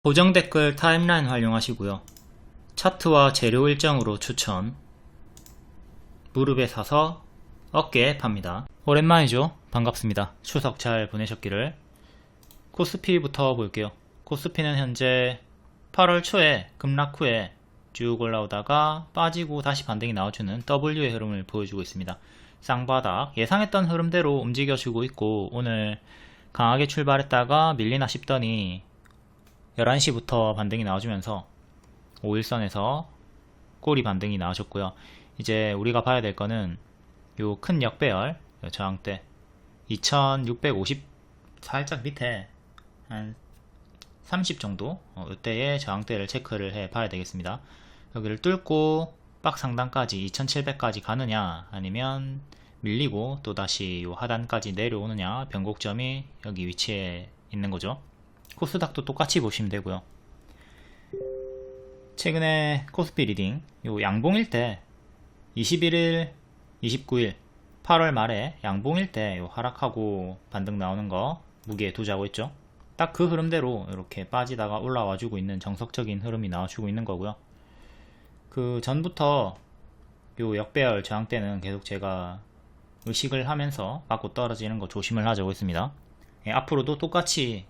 고정 댓글 타임라인 활용하시고요. 차트와 재료 일정으로 추천. 무릎에 사서 어깨에 팝니다. 오랜만이죠? 반갑습니다. 추석 잘 보내셨기를. 코스피부터 볼게요. 코스피는 현재 8월 초에 급락 후에 쭉 올라오다가 빠지고 다시 반등이 나와주는 W의 흐름을 보여주고 있습니다. 쌍바닥 예상했던 흐름대로 움직여주고 있고, 오늘 강하게 출발했다가 밀리나 싶더니 11시부터 반등이 나와주면서 5일선에서 꼬리 반등이 나와줬고요. 이제 우리가 봐야 될 거는 요 큰 역배열 저항대 2650 살짝 밑에 한 30 정도 이때의 저항대를 체크를 해 봐야 되겠습니다. 여기를 뚫고 박 상단까지 2700까지 가느냐, 아니면 밀리고 또다시 요 하단까지 내려오느냐, 변곡점이 여기 위치에 있는 거죠. 코스닥도 똑같이 보시면 되고요. 최근에 코스피 리딩 요 양봉일 때 21일, 29일, 8월 말에 양봉일 때 요 하락하고 반등 나오는 거 무게에 두자고 했죠. 딱 그 흐름대로 이렇게 빠지다가 올라와주고 있는 정석적인 흐름이 나와주고 있는 거고요. 그 전부터 요 역배열 저항대는 계속 제가 의식을 하면서 맞고 떨어지는 거 조심을 하자고 했습니다. 앞으로도 똑같이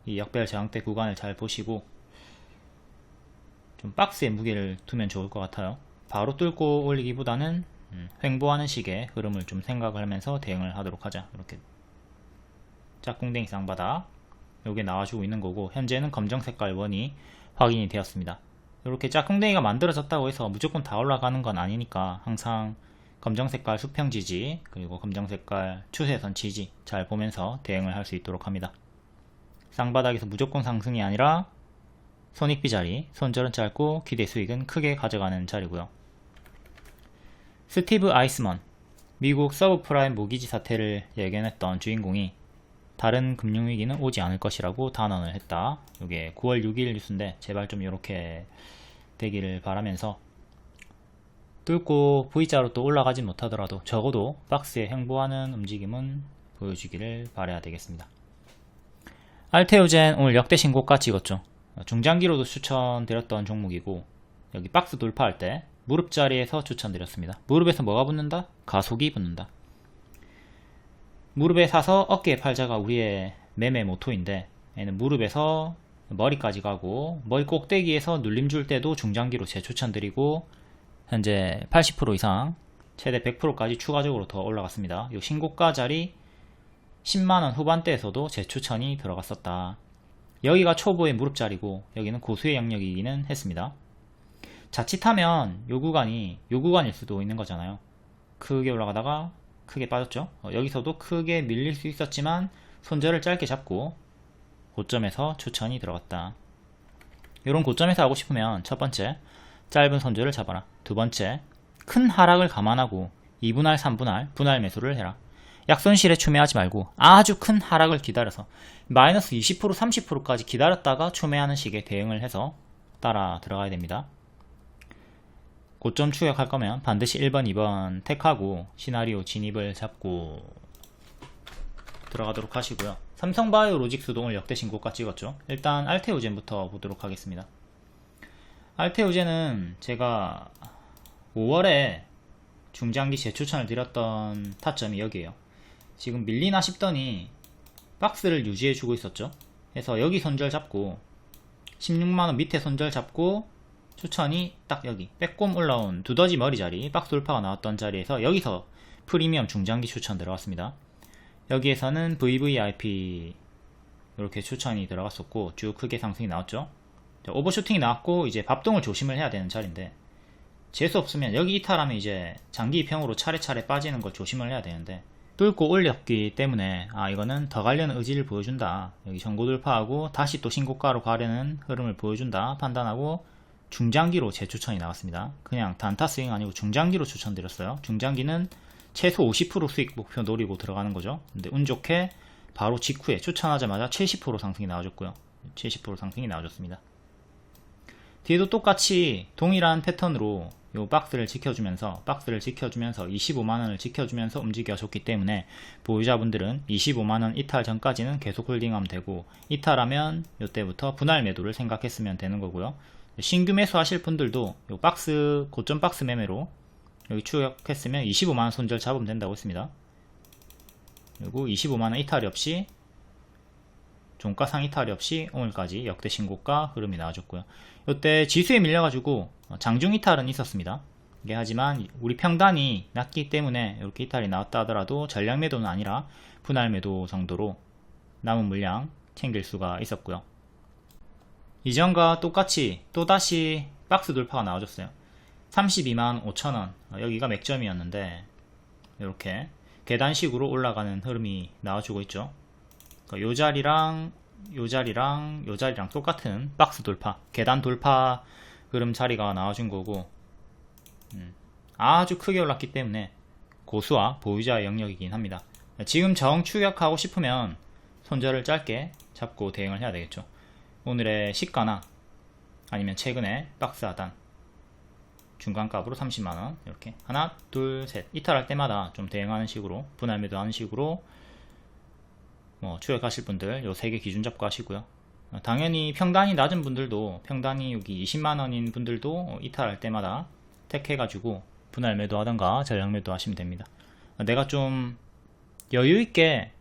이 역배열 저항대 구간을 잘 보시고 좀 박스에 무게를 두면 좋을 것 같아요. 바로 뚫고 올리기보다는 횡보하는 식의 흐름을 좀 생각을 하면서 대응을 하도록 하자. 이렇게 짝꿍댕이 쌍바닥 요게 나와주고 있는 거고, 현재는 검정 색깔 원이 확인이 되었습니다. 이렇게 짝꿍댕이가 만들어졌다고 해서 무조건 다 올라가는 건 아니니까 항상 검정 색깔 수평 지지 그리고 검정 색깔 추세선 지지 잘 보면서 대응을 할 수 있도록 합니다. 쌍바닥에서 무조건 상승이 아니라 손익비 자리, 손절은 짧고 기대 수익은 크게 가져가는 자리고요. 스티브 아이스먼, 미국 서브프라임 모기지 사태를 예견했던 주인공이 다른 금융위기는 오지 않을 것이라고 단언을 했다. 이게 9월 6일 뉴스인데 제발 좀 이렇게 되기를 바라면서, 뚫고 V자로 또 올라가진 못하더라도 적어도 박스에 횡보하는 움직임은 보여주기를 바라야 되겠습니다. 알테오젠 오늘 역대 신고가 찍었죠. 중장기로도 추천드렸던 종목이고, 여기 박스 돌파할 때 무릎 자리에서 추천드렸습니다. 무릎에서 뭐가 붙는다? 가속이 붙는다. 무릎에 사서 어깨에 팔자가 우리의 매매 모토인데, 얘는 무릎에서 머리까지 가고 머리 꼭대기에서 눌림 줄 때도 중장기로 재추천드리고, 현재 80% 이상 최대 100%까지 추가적으로 더 올라갔습니다. 이 신고가 자리 10만원 후반대에서도 재추천이 들어갔었다. 여기가 초보의 무릎 자리고 여기는 고수의 영역이기는 했습니다. 자칫하면 요 구간일 수도 있는 거잖아요. 크게 올라가다가 크게 빠졌죠. 여기서도 크게 밀릴 수 있었지만 손절을 짧게 잡고 고점에서 추천이 들어갔다. 이런 고점에서 하고 싶으면 첫 번째, 짧은 손절을 잡아라. 두 번째, 큰 하락을 감안하고 2분할, 3분할, 분할 매수를 해라. 약손실에 추매하지 말고 아주 큰 하락을 기다려서 마이너스 20%, 30%까지 기다렸다가 추매하는 식의 대응을 해서 따라 들어가야 됩니다. 고점 추격할 거면 반드시 1번, 2번 택하고 시나리오 진입을 잡고 들어가도록 하시고요. 삼성바이오로직스도 오늘 역대 신고가 찍었죠. 일단 알테오젠부터 보도록 하겠습니다. 알테오젠은 제가 5월에 중장기 재추천을 드렸던 타점이 여기에요. 지금 밀리나 싶더니 박스를 유지해주고 있었죠. 그래서 여기 손절 잡고 16만원 밑에 손절 잡고 추천이 딱 여기 빼꼼 올라온 두더지 머리 자리, 박스 돌파가 나왔던 자리에서 여기서 프리미엄 중장기 추천 들어갔습니다. 여기에서는 VVIP 이렇게 추천이 들어갔었고 쭉 크게 상승이 나왔죠. 오버슈팅이 나왔고 이제 밥동을 조심을 해야 되는 자리인데, 재수 없으면 여기 이탈하면 이제 장기 입형으로 차례차례 빠지는 걸 조심을 해야 되는데, 뚫고 올렸기 때문에 이거는 더 가려는 의지를 보여준다, 여기 전고 돌파하고 다시 또 신고가로 가려는 흐름을 보여준다 판단하고 중장기로 재추천이 나왔습니다. 그냥 단타 스윙 아니고 중장기로 추천드렸어요. 중장기는 최소 50% 수익 목표 노리고 들어가는 거죠. 근데 운 좋게 바로 직후에 추천하자마자 70% 상승이 나와줬고요. 70% 상승이 나와줬습니다. 뒤에도 똑같이 동일한 패턴으로 요 박스를 지켜주면서 25만원을 지켜주면서 움직여줬기 때문에 보유자분들은 25만원 이탈 전까지는 계속 홀딩하면 되고, 이탈하면 요때부터 분할 매도를 생각했으면 되는 거고요. 신규 매수 하실 분들도 요 박스, 고점 박스 매매로 여기 추격했으면 25만원 손절 잡으면 된다고 했습니다. 그리고 25만원 이탈이 없이, 종가상 이탈이 없이 오늘까지 역대 신고가 흐름이 나와줬고요. 이때 지수에 밀려가지고 장중 이탈은 있었습니다. 이게 하지만 우리 평단이 낮기 때문에 이렇게 이탈이 나왔다 하더라도 전량 매도는 아니라 분할 매도 정도로 남은 물량 챙길 수가 있었고요. 이전과 똑같이 또다시 박스 돌파가 나와줬어요. 32만 5천원, 여기가 맥점이었는데 이렇게 계단식으로 올라가는 흐름이 나와주고 있죠. 요 자리랑 요 자리랑 똑같은 박스 돌파, 계단 돌파 흐름 자리가 나와준 거고, 아주 크게 올랐기 때문에 고수와 보유자의 영역이긴 합니다. 지금 정 추격하고 싶으면 손절을 짧게 잡고 대응을 해야 되겠죠. 오늘의 시가나 아니면 최근에 박스 하단 중간값으로 30만원 이렇게 하나 둘 셋 이탈할 때마다 좀 대응하는 식으로, 분할 매도하는 식으로 추격하실 분들 요 3개 기준 잡고 하시고요. 당연히 평단이 낮은 분들도, 평단이 여기 20만원인 분들도 이탈할 때마다 택해가지고 분할 매도 하던가 전량 매도 하시면 됩니다. 내가 좀 여유있게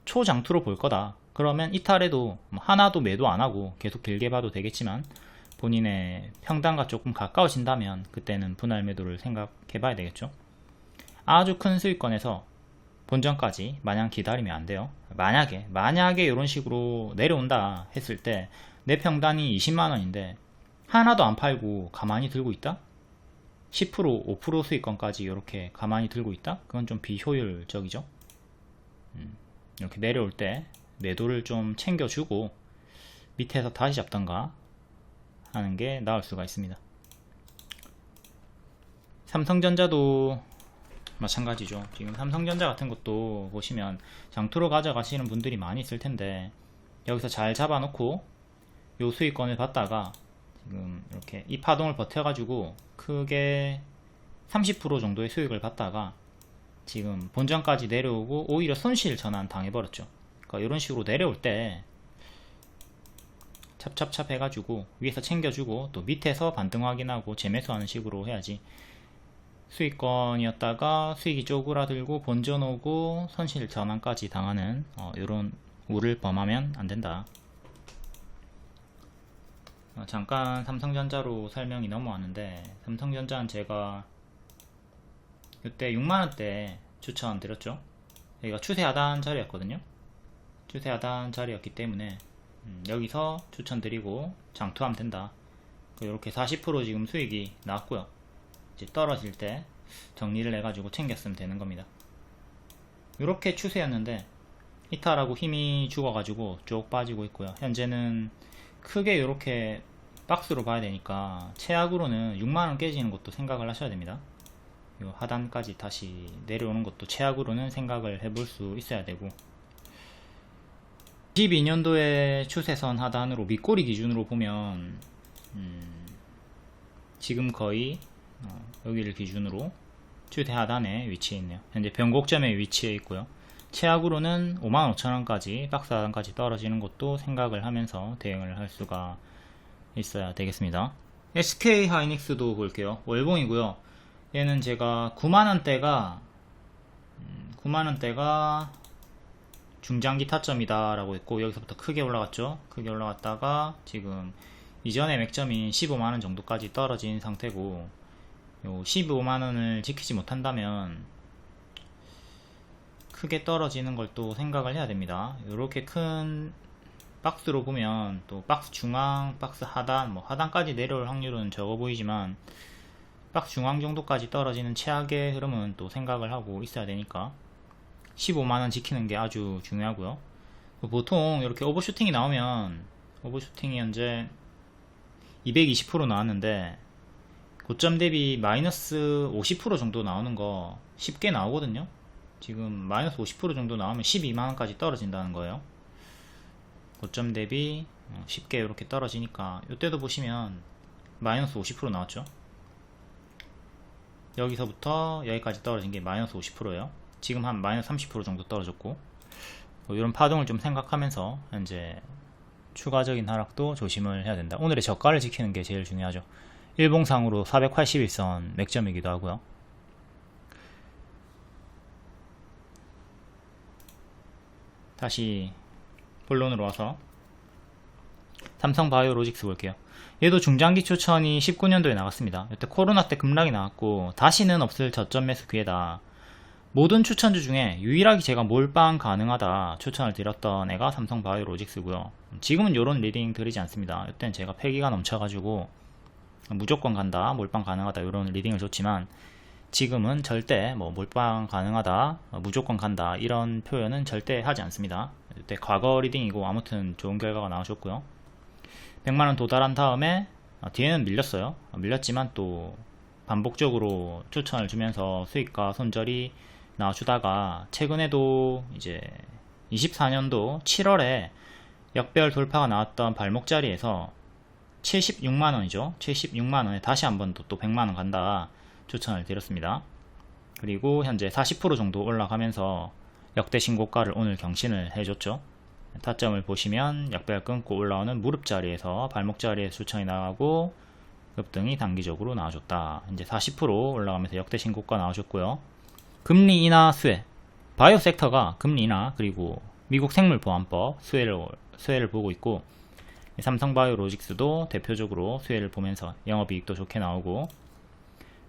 초장투로 볼 거다 그러면 이탈해도 하나도 매도 안하고 계속 길게 봐도 되겠지만, 본인의 평단과 조금 가까워진다면 그때는 분할 매도를 생각해 봐야 되겠죠. 아주 큰 수익권에서 본전까지 마냥 기다리면 안 돼요. 만약에 이런 식으로 내려온다 했을 때 내 평단이 20만원인데 하나도 안 팔고 가만히 들고 있다? 10% 5% 수익권까지 이렇게 가만히 들고 있다? 그건 좀 비효율적이죠. 이렇게 내려올 때 매도를 좀 챙겨주고 밑에서 다시 잡던가 하는 게 나을 수가 있습니다. 삼성전자도 마찬가지죠. 지금 삼성전자 같은 것도 보시면 장투로 가져가시는 분들이 많이 있을 텐데, 여기서 잘 잡아놓고 요 수익권을 받다가 지금 이렇게 이 파동을 버텨가지고 크게 30% 정도의 수익을 받다가 지금 본전까지 내려오고 오히려 손실 전환 당해버렸죠. 그러니까 이런 식으로 내려올 때 찹찹찹 해가지고 위에서 챙겨주고 또 밑에서 반등 확인하고 재매수하는 식으로 해야지, 수익권이었다가 수익이 쪼그라들고 본전 오고 손실 전환까지 당하는 이런 우를 범하면 안된다. 잠깐 삼성전자로 설명이 넘어왔는데, 삼성전자는 제가 이때 6만원대 추천드렸죠. 여기가 추세 하단 자리였거든요. 추세 하단 자리였기 때문에 여기서 추천드리고 장투하면 된다. 이렇게 40% 지금 수익이 나왔고요. 이제 떨어질 때 정리를 해가지고 챙겼으면 되는 겁니다. 이렇게 추세였는데 이탈하고 힘이 죽어가지고 쭉 빠지고 있고요. 현재는 크게 이렇게 박스로 봐야 되니까 최악으로는 6만원 깨지는 것도 생각을 하셔야 됩니다. 요 하단까지 다시 내려오는 것도 최악으로는 생각을 해볼 수 있어야 되고, 22년도의 추세선 하단으로 밑꼬리 기준으로 보면 지금 거의 여기를 기준으로 추세 하단에 위치해 있네요. 현재 변곡점에 위치해 있고요. 최악으로는 55,000원까지 박스 하단까지 떨어지는 것도 생각을 하면서 대응을 할 수가 있어야 되겠습니다. SK 하이닉스도 볼게요. 월봉이고요. 얘는 제가 9만원대가 중장기 타점이다 라고 했고, 여기서부터 크게 올라갔죠. 크게 올라갔다가 지금 이전의 맥점인 15만원 정도까지 떨어진 상태고, 요 15만원을 지키지 못한다면 크게 떨어지는 걸 또 생각을 해야 됩니다. 이렇게 큰 박스로 보면 또 박스 중앙, 박스 하단, 하단까지 내려올 확률은 적어 보이지만 박스 중앙 정도까지 떨어지는 최악의 흐름은 또 생각을 하고 있어야 되니까 15만원 지키는 게 아주 중요하고요. 보통 이렇게 오버슈팅이 나오면, 오버슈팅이 현재 220% 나왔는데 고점 대비 마이너스 50% 정도 나오는 거 쉽게 나오거든요. 지금 마이너스 50% 정도 나오면 12만원까지 떨어진다는 거예요. 고점 대비 쉽게 이렇게 떨어지니까, 이때도 보시면 마이너스 50% 나왔죠. 여기서부터 여기까지 떨어진 게 마이너스 50%예요. 지금 한 마이너스 30% 정도 떨어졌고, 이런 파동을 좀 생각하면서 현재 추가적인 하락도 조심을 해야 된다. 오늘의 저가를 지키는 게 제일 중요하죠. 일봉상으로 481선 맥점이기도 하고요. 다시 본론으로 와서 삼성바이오로직스 볼게요. 얘도 중장기 추천이 19년도에 나갔습니다. 이때 코로나 때 급락이 나왔고 다시는 없을 저점 매수 기회다. 모든 추천주 중에 유일하게 제가 몰빵 가능하다 추천을 드렸던 애가 삼성바이오로직스고요. 지금은 이런 리딩 드리지 않습니다. 이때는 제가 패기가 넘쳐가지고 무조건 간다, 몰빵 가능하다 이런 리딩을 줬지만, 지금은 절대 뭐 몰빵 가능하다, 무조건 간다 이런 표현은 절대 하지 않습니다. 이때 과거 리딩이고 아무튼 좋은 결과가 나오셨고요. 100만원 도달한 다음에 뒤에는 밀렸어요. 밀렸지만 또 반복적으로 추천을 주면서 수익과 손절이 나와주다가 최근에도 이제 24년도 7월에 역별 돌파가 나왔던 발목 자리에서 76만원이죠. 76만원에 다시 한번 또 100만원 간다 추천을 드렸습니다. 그리고 현재 40% 정도 올라가면서 역대 신고가를 오늘 경신을 해줬죠. 타점을 보시면 역별 끊고 올라오는 무릎 자리에서 발목 자리에 추천이 나가고 급등이 단기적으로 나와줬다. 이제 40% 올라가면서 역대 신고가 나와줬고요. 금리 인하 수혜, 바이오 섹터가 금리 인하 그리고 미국 생물보안법 수혜를 보고 있고, 삼성바이오로직스도 대표적으로 수혜를 보면서 영업이익도 좋게 나오고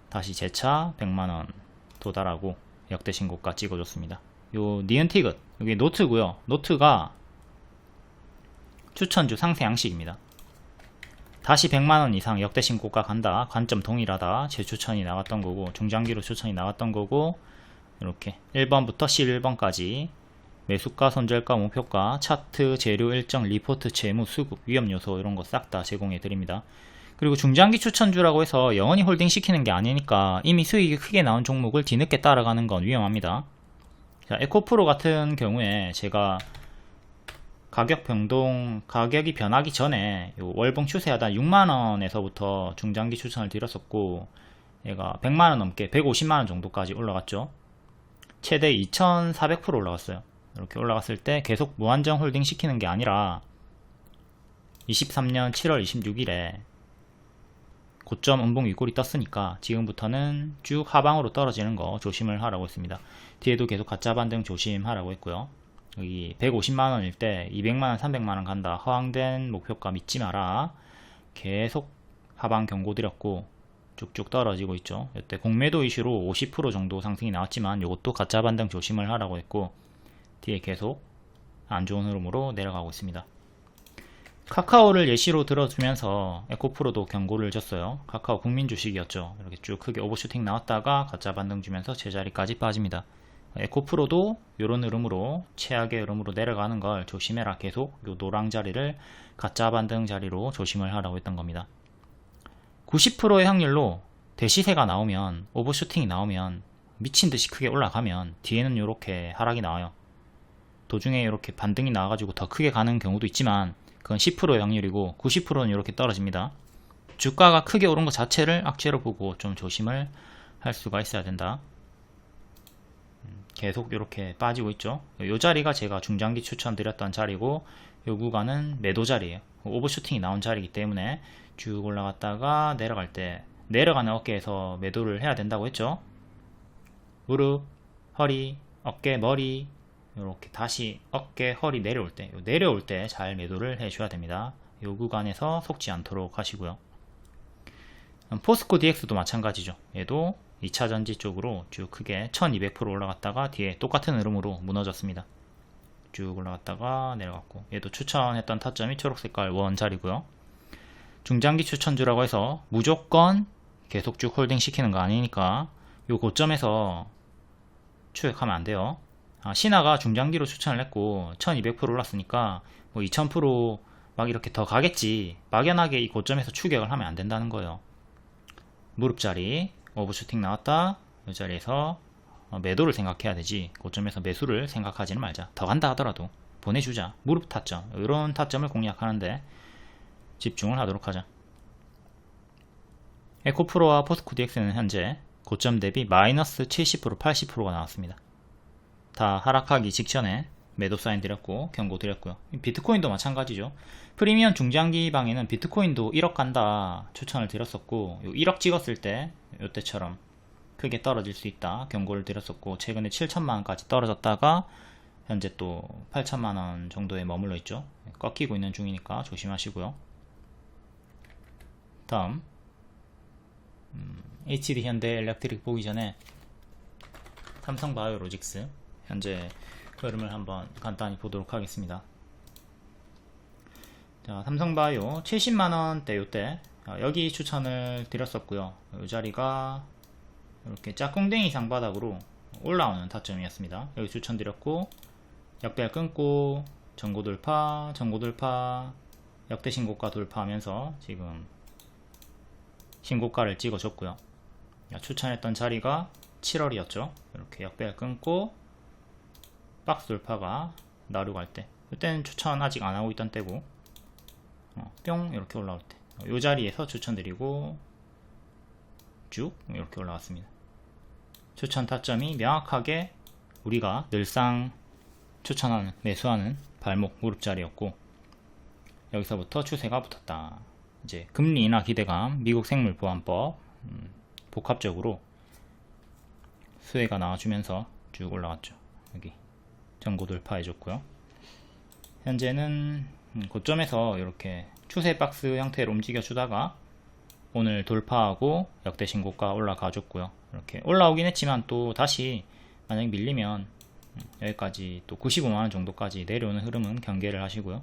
다시 재차 100만원 도달하고 역대 신고가 찍어줬습니다. 요 니은티귿 여기 노트고요. 노트가 추천주 상세 양식입니다. 다시 100만원 이상 역대 신고가 간다, 관점 동일하다, 재추천이 나갔던 거고 중장기로 추천이 나갔던 거고, 이렇게 1번부터 11번까지 매수가, 손절가, 목표가, 차트, 재료 일정, 리포트, 재무, 수급, 위험 요소 이런 거 싹 다 제공해 드립니다. 그리고 중장기 추천주라고 해서 영원히 홀딩 시키는 게 아니니까 이미 수익이 크게 나온 종목을 뒤늦게 따라가는 건 위험합니다. 자, 에코프로 같은 경우에 제가 가격이 변하기 전에 월봉 추세하다 6만원에서부터 중장기 추천을 드렸었고, 얘가 100만원 넘게 150만원 정도까지 올라갔죠. 최대 2400% 올라갔어요. 이렇게 올라갔을 때 계속 무한정 홀딩 시키는 게 아니라 23년 7월 26일에 고점 음봉 윗골이 떴으니까 지금부터는 쭉 하방으로 떨어지는 거 조심을 하라고 했습니다. 뒤에도 계속 가짜 반등 조심하라고 했고요. 여기 150만원일 때 200만원 300만원 간다, 허황된 목표가 믿지 마라, 계속 하방 경고 드렸고 쭉쭉 떨어지고 있죠. 이때 공매도 이슈로 50% 정도 상승이 나왔지만 이것도 가짜 반등 조심을 하라고 했고, 뒤에 계속 안 좋은 흐름으로 내려가고 있습니다. 카카오를 예시로 들어주면서 에코프로도 경고를 줬어요. 카카오 국민 주식이었죠. 이렇게 쭉 크게 오버슈팅 나왔다가 가짜 반등 주면서 제자리까지 빠집니다. 에코프로도 이런 흐름으로 최악의 흐름으로 내려가는 걸 조심해라. 계속 요 노랑 자리를 가짜 반등 자리로 조심을 하라고 했던 겁니다. 90%의 확률로 대시세가 나오면, 오버슈팅이 나오면, 미친듯이 크게 올라가면 뒤에는 이렇게 하락이 나와요. 도중에 이렇게 반등이 나와가지고 더 크게 가는 경우도 있지만 그건 10%의 확률이고 90%는 이렇게 떨어집니다. 주가가 크게 오른 것 자체를 악재로 보고 좀 조심을 할 수가 있어야 된다. 계속 이렇게 빠지고 있죠. 이 자리가 제가 중장기 추천드렸던 자리고, 이 구간은 매도 자리예요. 오버슈팅이 나온 자리이기 때문에 쭉 올라갔다가 내려갈 때 내려가는 어깨에서 매도를 해야 된다고 했죠. 무릎, 허리, 어깨, 머리, 이렇게 다시 어깨, 허리 내려올 때 잘 매도를 해줘야 됩니다. 이 구간에서 속지 않도록 하시고요. 포스코 DX도 마찬가지죠. 얘도 2차전지 쪽으로 쭉 크게 1200% 올라갔다가 뒤에 똑같은 흐름으로 무너졌습니다. 쭉 올라갔다가 내려갔고, 얘도 추천했던 타점이 초록색깔 원 자리고요. 중장기 추천주라고 해서 무조건 계속 쭉 홀딩 시키는 거 아니니까 요 고점에서 추격하면 안 돼요. 신화가 중장기로 추천을 했고 1200% 올랐으니까 뭐 2000% 막 이렇게 더 가겠지, 막연하게 이 고점에서 추격을 하면 안 된다는 거예요. 무릎자리 오버슈팅 나왔다, 이 자리에서 매도를 생각해야 되지, 고점에서 매수를 생각하지는 말자. 더 간다 하더라도 보내주자. 무릎 타점, 이런 타점을 공략하는데 집중을 하도록 하자. 에코프로와 포스코 DX는 현재 고점 대비 마이너스 70% 80%가 나왔습니다. 다 하락하기 직전에 매도 사인 드렸고 경고 드렸고요. 비트코인도 마찬가지죠. 프리미엄 중장기 방에는 비트코인도 1억 간다 추천을 드렸었고 1억 찍었을 때 이때처럼 크게 떨어질 수 있다 경고를 드렸었고, 최근에 7천만원까지 떨어졌다가 현재 또 8천만원 정도에 머물러 있죠. 꺾이고 있는 중이니까 조심하시고요. 다음 HD 현대 일렉트릭 보기 전에 삼성바이오로직스 현재 흐름을 한번 간단히 보도록 하겠습니다. 자, 삼성바이오 70만원대 요때 여기 추천을 드렸었고요. 이 자리가 이렇게 짝꿍댕이 상바닥으로 올라오는 타점이었습니다. 여기 추천드렸고 역배열 끊고 전고 돌파, 역대 신고가 돌파하면서 지금 신고가를 찍어줬고요. 추천했던 자리가 7월이었죠. 이렇게 역배열 끊고 박스 돌파가 나르고 할 때, 이때는 추천 아직 안 하고 있던 때고 뿅 이렇게 올라올 때 이 자리에서 추천드리고 쭉 이렇게 올라왔습니다. 추천 타점이 명확하게 우리가 늘상 추천하는 매수하는 발목 무릎 자리였고, 여기서부터 추세가 붙었다. 이제 금리 인하 기대감, 미국 생물보안법 복합적으로 수혜가 나와주면서 쭉 올라갔죠. 여기 전고 돌파해줬고요. 현재는 고점에서 이렇게 추세 박스 형태로 움직여주다가 오늘 돌파하고 역대 신고가 올라가줬고요. 이렇게 올라오긴 했지만 또 다시 만약에 밀리면 여기까지 또 95만원 정도까지 내려오는 흐름은 경계를 하시고요.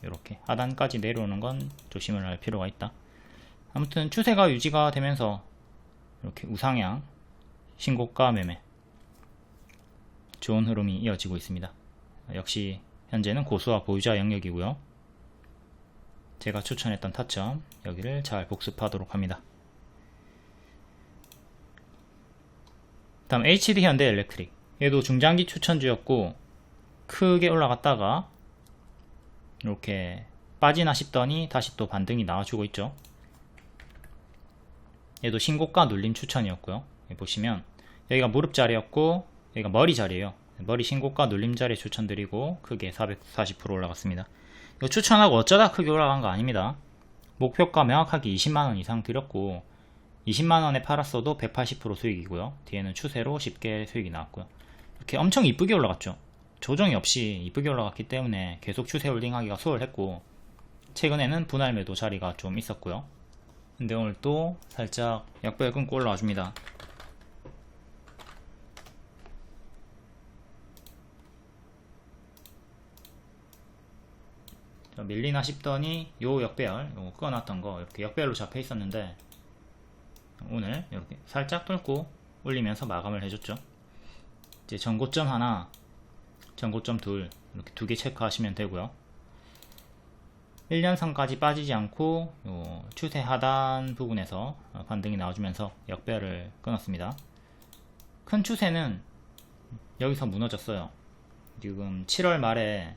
이렇게 하단까지 내려오는 건 조심을 할 필요가 있다. 아무튼 추세가 유지가 되면서 이렇게 우상향 신고가 매매 좋은 흐름이 이어지고 있습니다. 역시 현재는 고수와 보유자 영역이고요. 제가 추천했던 타점 여기를 잘 복습하도록 합니다. 다음 HD 현대 일렉트릭, 얘도 중장기 추천주였고 크게 올라갔다가 이렇게 빠지나 싶더니 다시 또 반등이 나와주고 있죠. 얘도 신고가 눌림 추천이었고요. 여기 보시면 여기가 무릎 자리였고 여기가 머리 자리예요. 머리 신고가 눌림 자리에 추천드리고 크게 440% 올라갔습니다. 이거 추천하고 어쩌다 크게 올라간 거 아닙니다. 목표가 명확하게 20만원 이상 드렸고 20만원에 팔았어도 180% 수익이고요. 뒤에는 추세로 쉽게 수익이 나왔고요. 이렇게 엄청 이쁘게 올라갔죠. 조정이 없이 이쁘게 올라갔기 때문에 계속 추세 홀딩하기가 수월했고, 최근에는 분할 매도 자리가 좀 있었고요. 근데 오늘 또 살짝 약배열 끊고 올라와 줍니다. 밀리나 싶더니 요 역배열, 요거 끊어놨던 거 이렇게 역배열로 잡혀 있었는데 오늘 이렇게 살짝 뚫고 올리면서 마감을 해줬죠. 이제 전고점 하나, 전고점 둘, 이렇게 두 개 체크하시면 되고요. 1년선까지 빠지지 않고 요 추세 하단 부분에서 반등이 나와주면서 역배열을 끊었습니다. 큰 추세는 여기서 무너졌어요. 지금 7월 말에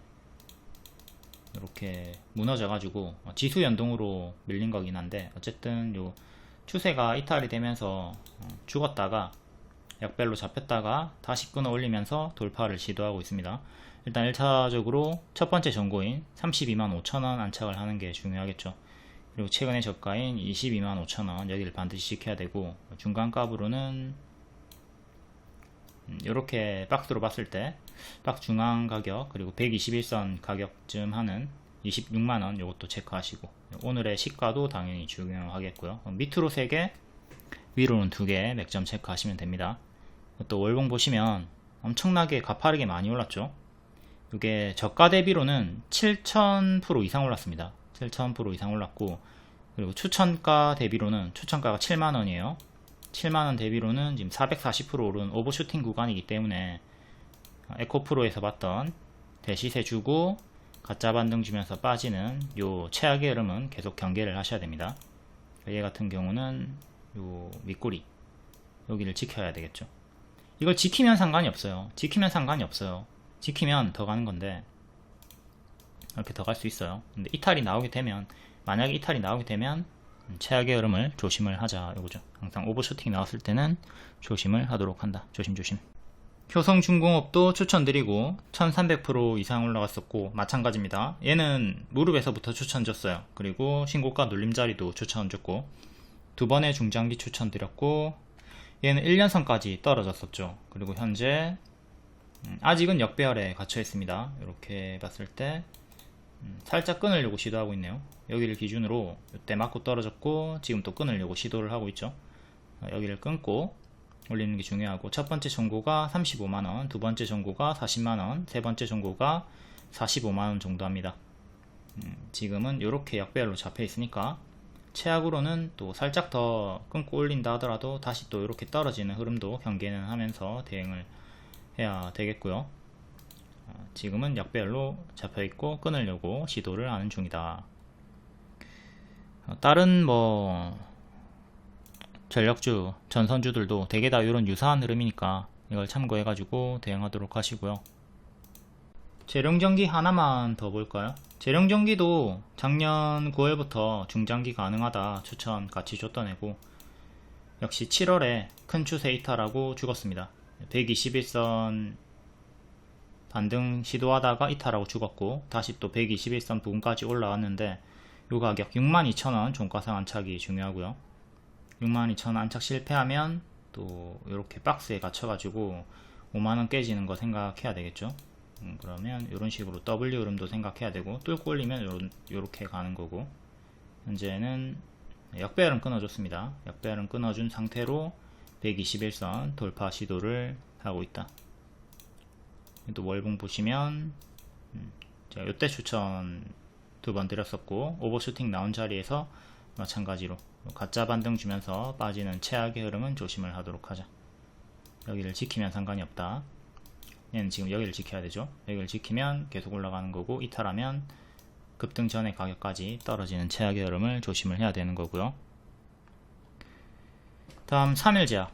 이렇게 무너져 가지고 지수 연동으로 밀린 거긴 한데, 어쨌든 요 추세가 이탈이 되면서 죽었다가 역배열로 잡혔다가 다시 끊어 올리면서 돌파를 시도하고 있습니다. 일단 1차적으로 첫 번째 전고인 32만 5천원 안착을 하는 게 중요하겠죠. 그리고 최근의 저가인 22만 5천원 여기를 반드시 지켜야 되고, 중간값으로는 이렇게 박스로 봤을 때 박스 중앙 가격 그리고 121선 가격쯤 하는 26만원 요것도 체크하시고, 오늘의 시가도 당연히 중요하겠고요. 밑으로 3개 위로는 2개 맥점 체크하시면 됩니다. 또 월봉 보시면 엄청나게 가파르게 많이 올랐죠. 이게 저가 대비로는 7000% 이상 올랐습니다. 7000% 이상 올랐고, 그리고 추천가 대비로는 추천가가 7만원이에요 7만원 대비로는 지금 440% 오른 오버슈팅 구간이기 때문에 에코프로에서 봤던 대시세 주고 가짜 반등 주면서 빠지는 요 최악의 흐름은 계속 경계를 하셔야 됩니다. 얘 같은 경우는 요 윗꼬리 여기를 지켜야 되겠죠. 이걸 지키면 상관이 없어요. 지키면 더 가는 건데 이렇게 더 갈 수 있어요. 근데 이탈이 나오게 되면, 만약에 이탈이 나오게 되면 최악의 흐름을 조심을 하자 이거죠. 항상 오버슈팅 나왔을 때는 조심을 하도록 한다. 조심조심. 효성중공업도 추천드리고 1300% 이상 올라갔었고 마찬가지입니다. 얘는 무릎에서부터 추천줬어요. 그리고 신고가 눌림자리도 추천줬고 두 번의 중장기 추천드렸고 얘는 1년선까지 떨어졌었죠. 그리고 현재 아직은 역배열에 갇혀 있습니다. 이렇게 봤을 때 살짝 끊으려고 시도하고 있네요. 여기를 기준으로 이때 맞고 떨어졌고 지금 또 끊으려고 시도를 하고 있죠. 여기를 끊고 올리는 게 중요하고, 첫 번째 정고가 35만원, 두 번째 정고가 40만원, 세 번째 정고가 45만원 정도 합니다. 지금은 이렇게 역배열로 잡혀 있으니까 최악으로는 또 살짝 더 끊고 올린다 하더라도 다시 또 이렇게 떨어지는 흐름도 경계는 하면서 대응을 해야 되겠고요. 지금은 역배열로 잡혀 있고 끊으려고 시도를 하는 중이다. 다른 전력주, 전선주들도 대개 다 이런 유사한 흐름이니까 이걸 참고해 가지고 대응하도록 하시고요. 재룡전기 하나만 더 볼까요? 재룡전기도 작년 9월부터 중장기 가능하다 추천 같이 줬던 애고, 역시 7월에 큰 추세 이탈하고 죽었습니다. 121선 반등 시도하다가 이탈하고 죽었고, 다시 또 121선 부근까지 올라왔는데 요 가격 62,000원 종가상 안착이 중요하고요. 62,000원 안착 실패하면 또 이렇게 박스에 갇혀가지고 5만원 깨지는 거 생각해야 되겠죠. 그러면 이런 식으로 W 흐름도 생각해야 되고, 뚫고 올리면 요렇게 가는 거고, 현재는 역배열은 끊어줬습니다. 역배열은 끊어준 상태로 121선 돌파 시도를 하고 있다. 또 월봉 보시면 제가 요때 추천 두 번 드렸었고, 오버슈팅 나온 자리에서 마찬가지로 가짜 반등 주면서 빠지는 최악의 흐름은 조심을 하도록 하자. 여기를 지키면 상관이 없다. 얘는 지금 여기를 지켜야 되죠. 여기를 지키면 계속 올라가는 거고, 이탈하면 급등 전의 가격까지 떨어지는 최악의 흐름을 조심을 해야 되는 거고요. 다음 3일제약.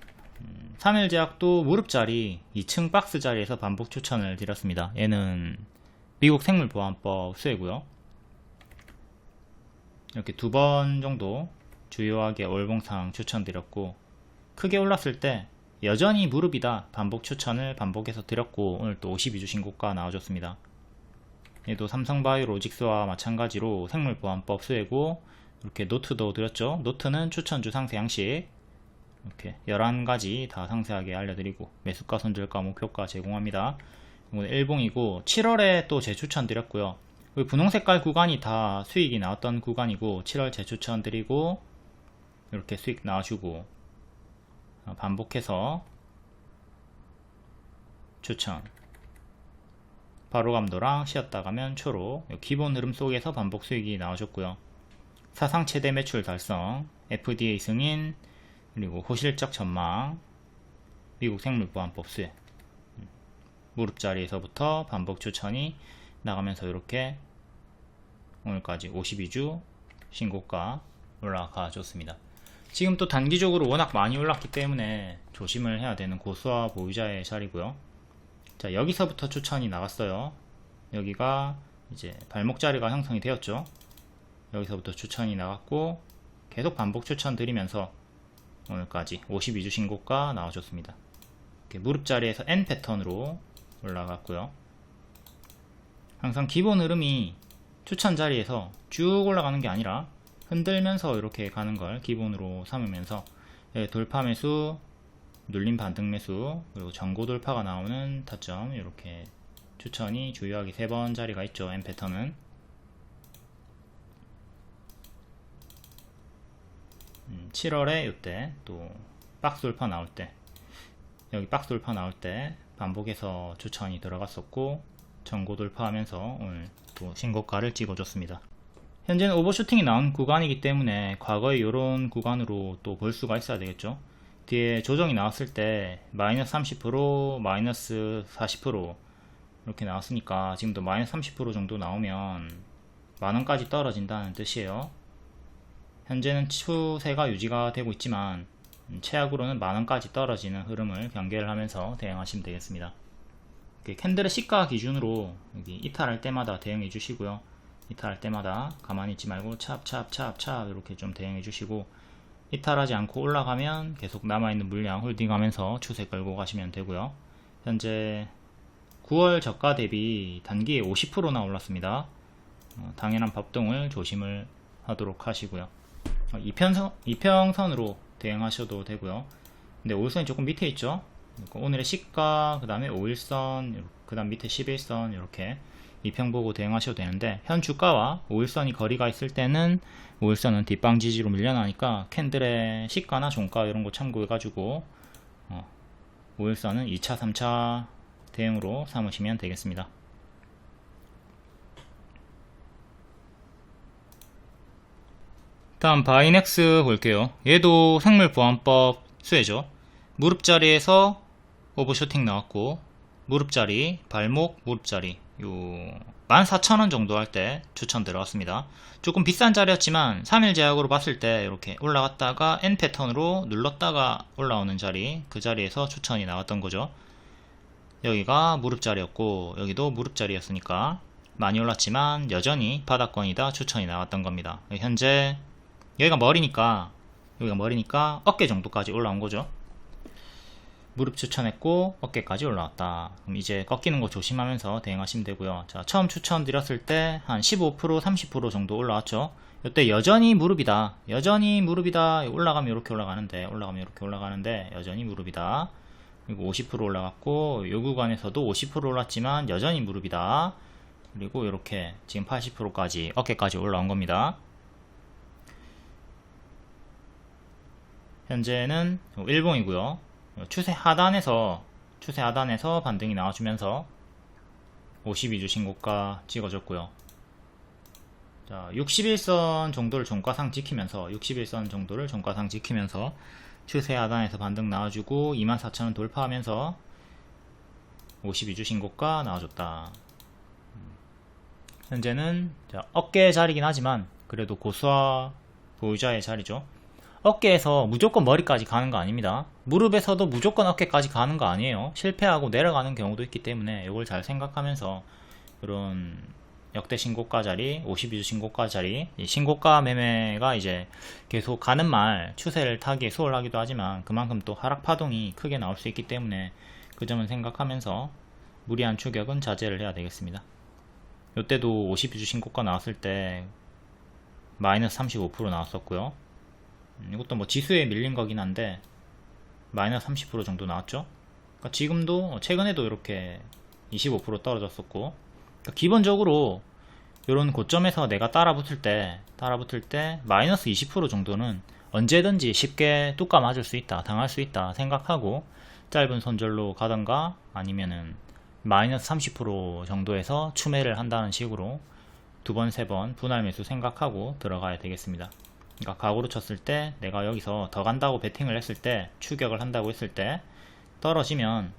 3일제약도 무릎자리 2층 박스 자리에서 반복 추천을 드렸습니다. 얘는 미국 생물보안법 수혜고요. 이렇게 두 번 정도 주요하게 월봉상 추천드렸고, 크게 올랐을 때 여전히 무릎이다 반복 추천을 반복해서 드렸고, 오늘 또 52주 신고가 나와줬습니다. 얘도 삼성바이오로직스와 마찬가지로 생물보안법 수혜고, 이렇게 노트도 드렸죠. 노트는 추천주 상세 양식 이렇게 11가지 다 상세하게 알려드리고 매수가, 손절가, 목표가 제공합니다. 이건 일봉이고 7월에 또 재추천 드렸고요. 분홍색깔 구간이 다 수익이 나왔던 구간이고 7월 재추천 드리고 이렇게 수익 나와주고 반복해서 추천, 바로감도랑 쉬었다 가면 초록, 기본 흐름 속에서 반복 수익이 나와줬고요. 사상 최대 매출 달성, FDA 승인, 그리고 호실적 전망, 미국 생물보안법 수혜, 무릎자리에서부터 반복 추천이 나가면서 이렇게 오늘까지 52주 신고가 올라가 줬습니다. 지금 또 단기적으로 워낙 많이 올랐기 때문에 조심을 해야 되는 고수와 보유자의 자리고요. 자, 여기서부터 추천이 나갔어요. 여기가 이제 발목 자리가 형성이 되었죠. 여기서부터 추천이 나갔고 계속 반복 추천 드리면서 오늘까지 52주 신고가 나와줬습니다. 무릎 자리에서 N 패턴으로 올라갔고요. 항상 기본 흐름이 추천 자리에서 쭉 올라가는 게 아니라 흔들면서 이렇게 가는 걸 기본으로 삼으면서 돌파 매수, 눌림 반등 매수, 그리고 전고 돌파가 나오는 타점, 이렇게 추천이 주요하게 3번 자리가 있죠. M 패턴은 7월에 이때 또 박스 돌파 나올 때, 여기 박스 돌파 나올 때 반복해서 추천이 들어갔었고 전고 돌파하면서 오늘 또 신고가를 찍어줬습니다. 현재는 오버슈팅이 나온 구간이기 때문에 과거에 이런 구간으로 또 볼 수가 있어야 되겠죠. 뒤에 조정이 나왔을 때 마이너스 30%, 마이너스 40% 이렇게 나왔으니까 지금도 마이너스 30% 정도 나오면 만원까지 떨어진다는 뜻이에요. 현재는 추세가 유지가 되고 있지만 최악으로는 만원까지 떨어지는 흐름을 경계를 하면서 대응하시면 되겠습니다. 캔들의 시가 기준으로 여기 이탈할 때마다 대응해 주시고요. 이탈할 때마다 가만히 있지 말고 찹찹찹찹 이렇게 좀 대응해 주시고, 이탈하지 않고 올라가면 계속 남아있는 물량 홀딩하면서 추세 끌고 가시면 되고요. 현재 9월 저가 대비 단기에 50%나 올랐습니다. 당연한 bab동을 조심을 하도록 하시고요. 이평선으로 대응하셔도 되고요. 근데 5일선이 조금 밑에 있죠. 오늘의 시가, 그 다음에 5일선, 그 다음 밑에 11선 이렇게 이평 보고 대응하셔도 되는데, 현 주가와 5일선이 거리가 있을 때는 5일선은 뒷방 지지로 밀려나니까 캔들의 시가나 종가 이런 거 참고해 가지고 5일선은 2차 3차 대응으로 삼으시면 되겠습니다. 다음 바이넥스 볼게요. 얘도 생물보안법 수혜죠. 무릎자리에서 오버슈팅 나왔고, 무릎자리, 발목, 무릎자리 요 14,000원 정도 할 때 추천 들어갔습니다. 조금 비싼 자리였지만 3일 제약으로 봤을 때 이렇게 올라갔다가 N 패턴으로 눌렀다가 올라오는 자리, 그 자리에서 추천이 나왔던 거죠. 여기가 무릎자리였고 여기도 무릎자리였으니까 많이 올랐지만 여전히 바닥권이다 추천이 나왔던 겁니다. 현재 여기가 머리니까 어깨 정도까지 올라온 거죠. 무릎 추천했고 어깨까지 올라왔다. 그럼 이제 꺾이는 거 조심하면서 대응하시면 되고요. 자, 처음 추천 드렸을 때 한 15% 30% 정도 올라왔죠. 이때 여전히 무릎이다. 올라가면 이렇게 올라가는데 여전히 무릎이다. 그리고 50% 올라갔고 요 구간에서도 50% 올랐지만 여전히 무릎이다. 그리고 이렇게 지금 80%까지 어깨까지 올라온 겁니다. 현재는 일봉이고요. 추세 하단에서 반등이 나와주면서 52주 신고가 찍어줬고요. 자, 61선 정도를 종가상 지키면서 추세 하단에서 반등 나와주고 24,000원 돌파하면서 52주 신고가 나와줬다. 현재는 어깨 자리긴 하지만 그래도 고수와 보유자의 자리죠. 어깨에서 무조건 머리까지 가는 거 아닙니다. 무릎에서도 무조건 어깨까지 가는 거 아니에요. 실패하고 내려가는 경우도 있기 때문에 이걸 잘 생각하면서 이런 역대 신고가 자리, 52주 신고가 자리, 신고가 매매가 이제 계속 가는 말 추세를 타기에 수월하기도 하지만 그만큼 또 하락 파동이 크게 나올 수 있기 때문에 그 점은 생각하면서 무리한 추격은 자제를 해야 되겠습니다. 이때도 52주 신고가 나왔을 때 마이너스 35% 나왔었고요. 이것도 뭐 지수에 밀린 거긴 한데 마이너스 30% 정도 나왔죠. 그러니까 지금도 최근에도 이렇게 25% 떨어졌었고, 그러니까 기본적으로 이런 고점에서 내가 따라붙을 때 마이너스 20% 정도는 언제든지 쉽게 뚜까 맞을 수 있다, 당할 수 있다 생각하고 짧은 손절로 가던가 아니면은 마이너스 30% 정도에서 추매를 한다는 식으로 두 번, 세 번 분할 매수 생각하고 들어가야 되겠습니다. 그러니까 각오로 쳤을 때 내가 여기서 더 간다고 베팅을 했을 때, 추격을 한다고 했을 때 떨어지면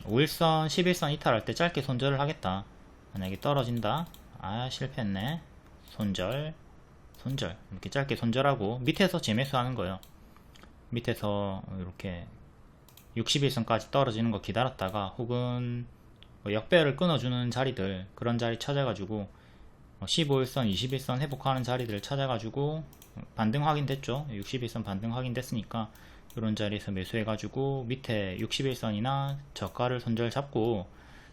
5일선 11선 이탈할 때 짧게 손절을 하겠다. 만약에 떨어진다, 실패했네, 손절 이렇게 짧게 손절하고 밑에서 재매수 하는 거예요. 밑에서 이렇게 61선까지 떨어지는 거 기다렸다가 혹은 역배를 끊어주는 자리들, 그런 자리 찾아가지고 15일선 21선 회복하는 자리들을 찾아가지고 반등 확인됐죠. 61선 반등 확인됐으니까 이런 자리에서 매수해가지고 밑에 61선이나 저가를 손절 잡고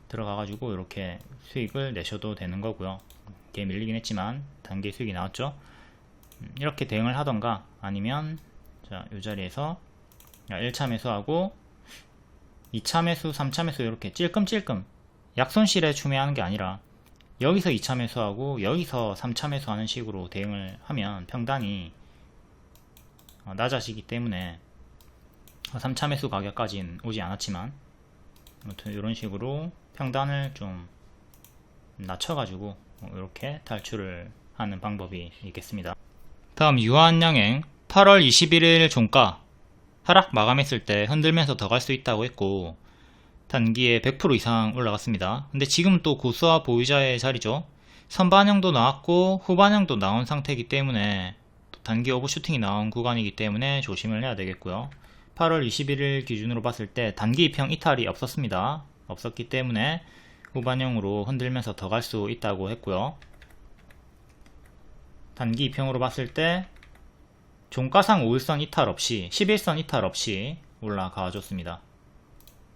들어가가지고 이렇게 수익을 내셔도 되는 거고요. 이게 밀리긴 했지만 단기 수익이 나왔죠. 이렇게 대응을 하던가 아니면 이 자리에서 1차 매수하고 2차 매수, 3차 매수 이렇게 찔끔찔끔 약손실에 추매하는 게 아니라 여기서 2차 매수하고 여기서 3차 매수하는 식으로 대응을 하면 평단이 낮아지기 때문에 3차 매수 가격까지는 오지 않았지만 아무튼 이런 식으로 평단을 좀 낮춰가지고 이렇게 탈출을 하는 방법이 있겠습니다. 다음 유한양행 8월 21일 종가 하락 마감했을 때 흔들면서 더 갈 수 있다고 했고 단기에 100% 이상 올라갔습니다. 근데 지금 또 고수와 보유자의 자리죠. 선반영도 나왔고 후반영도 나온 상태이기 때문에 단기 오버슈팅이 나온 구간이기 때문에 조심을 해야 되겠고요. 8월 21일 기준으로 봤을 때 단기 입형 이탈이 없었습니다. 없었기 때문에 후반영으로 흔들면서 더 갈 수 있다고 했고요. 단기 2평으로 봤을 때 종가상 5일선 이탈 없이 11선 이탈 없이 올라가 줬습니다.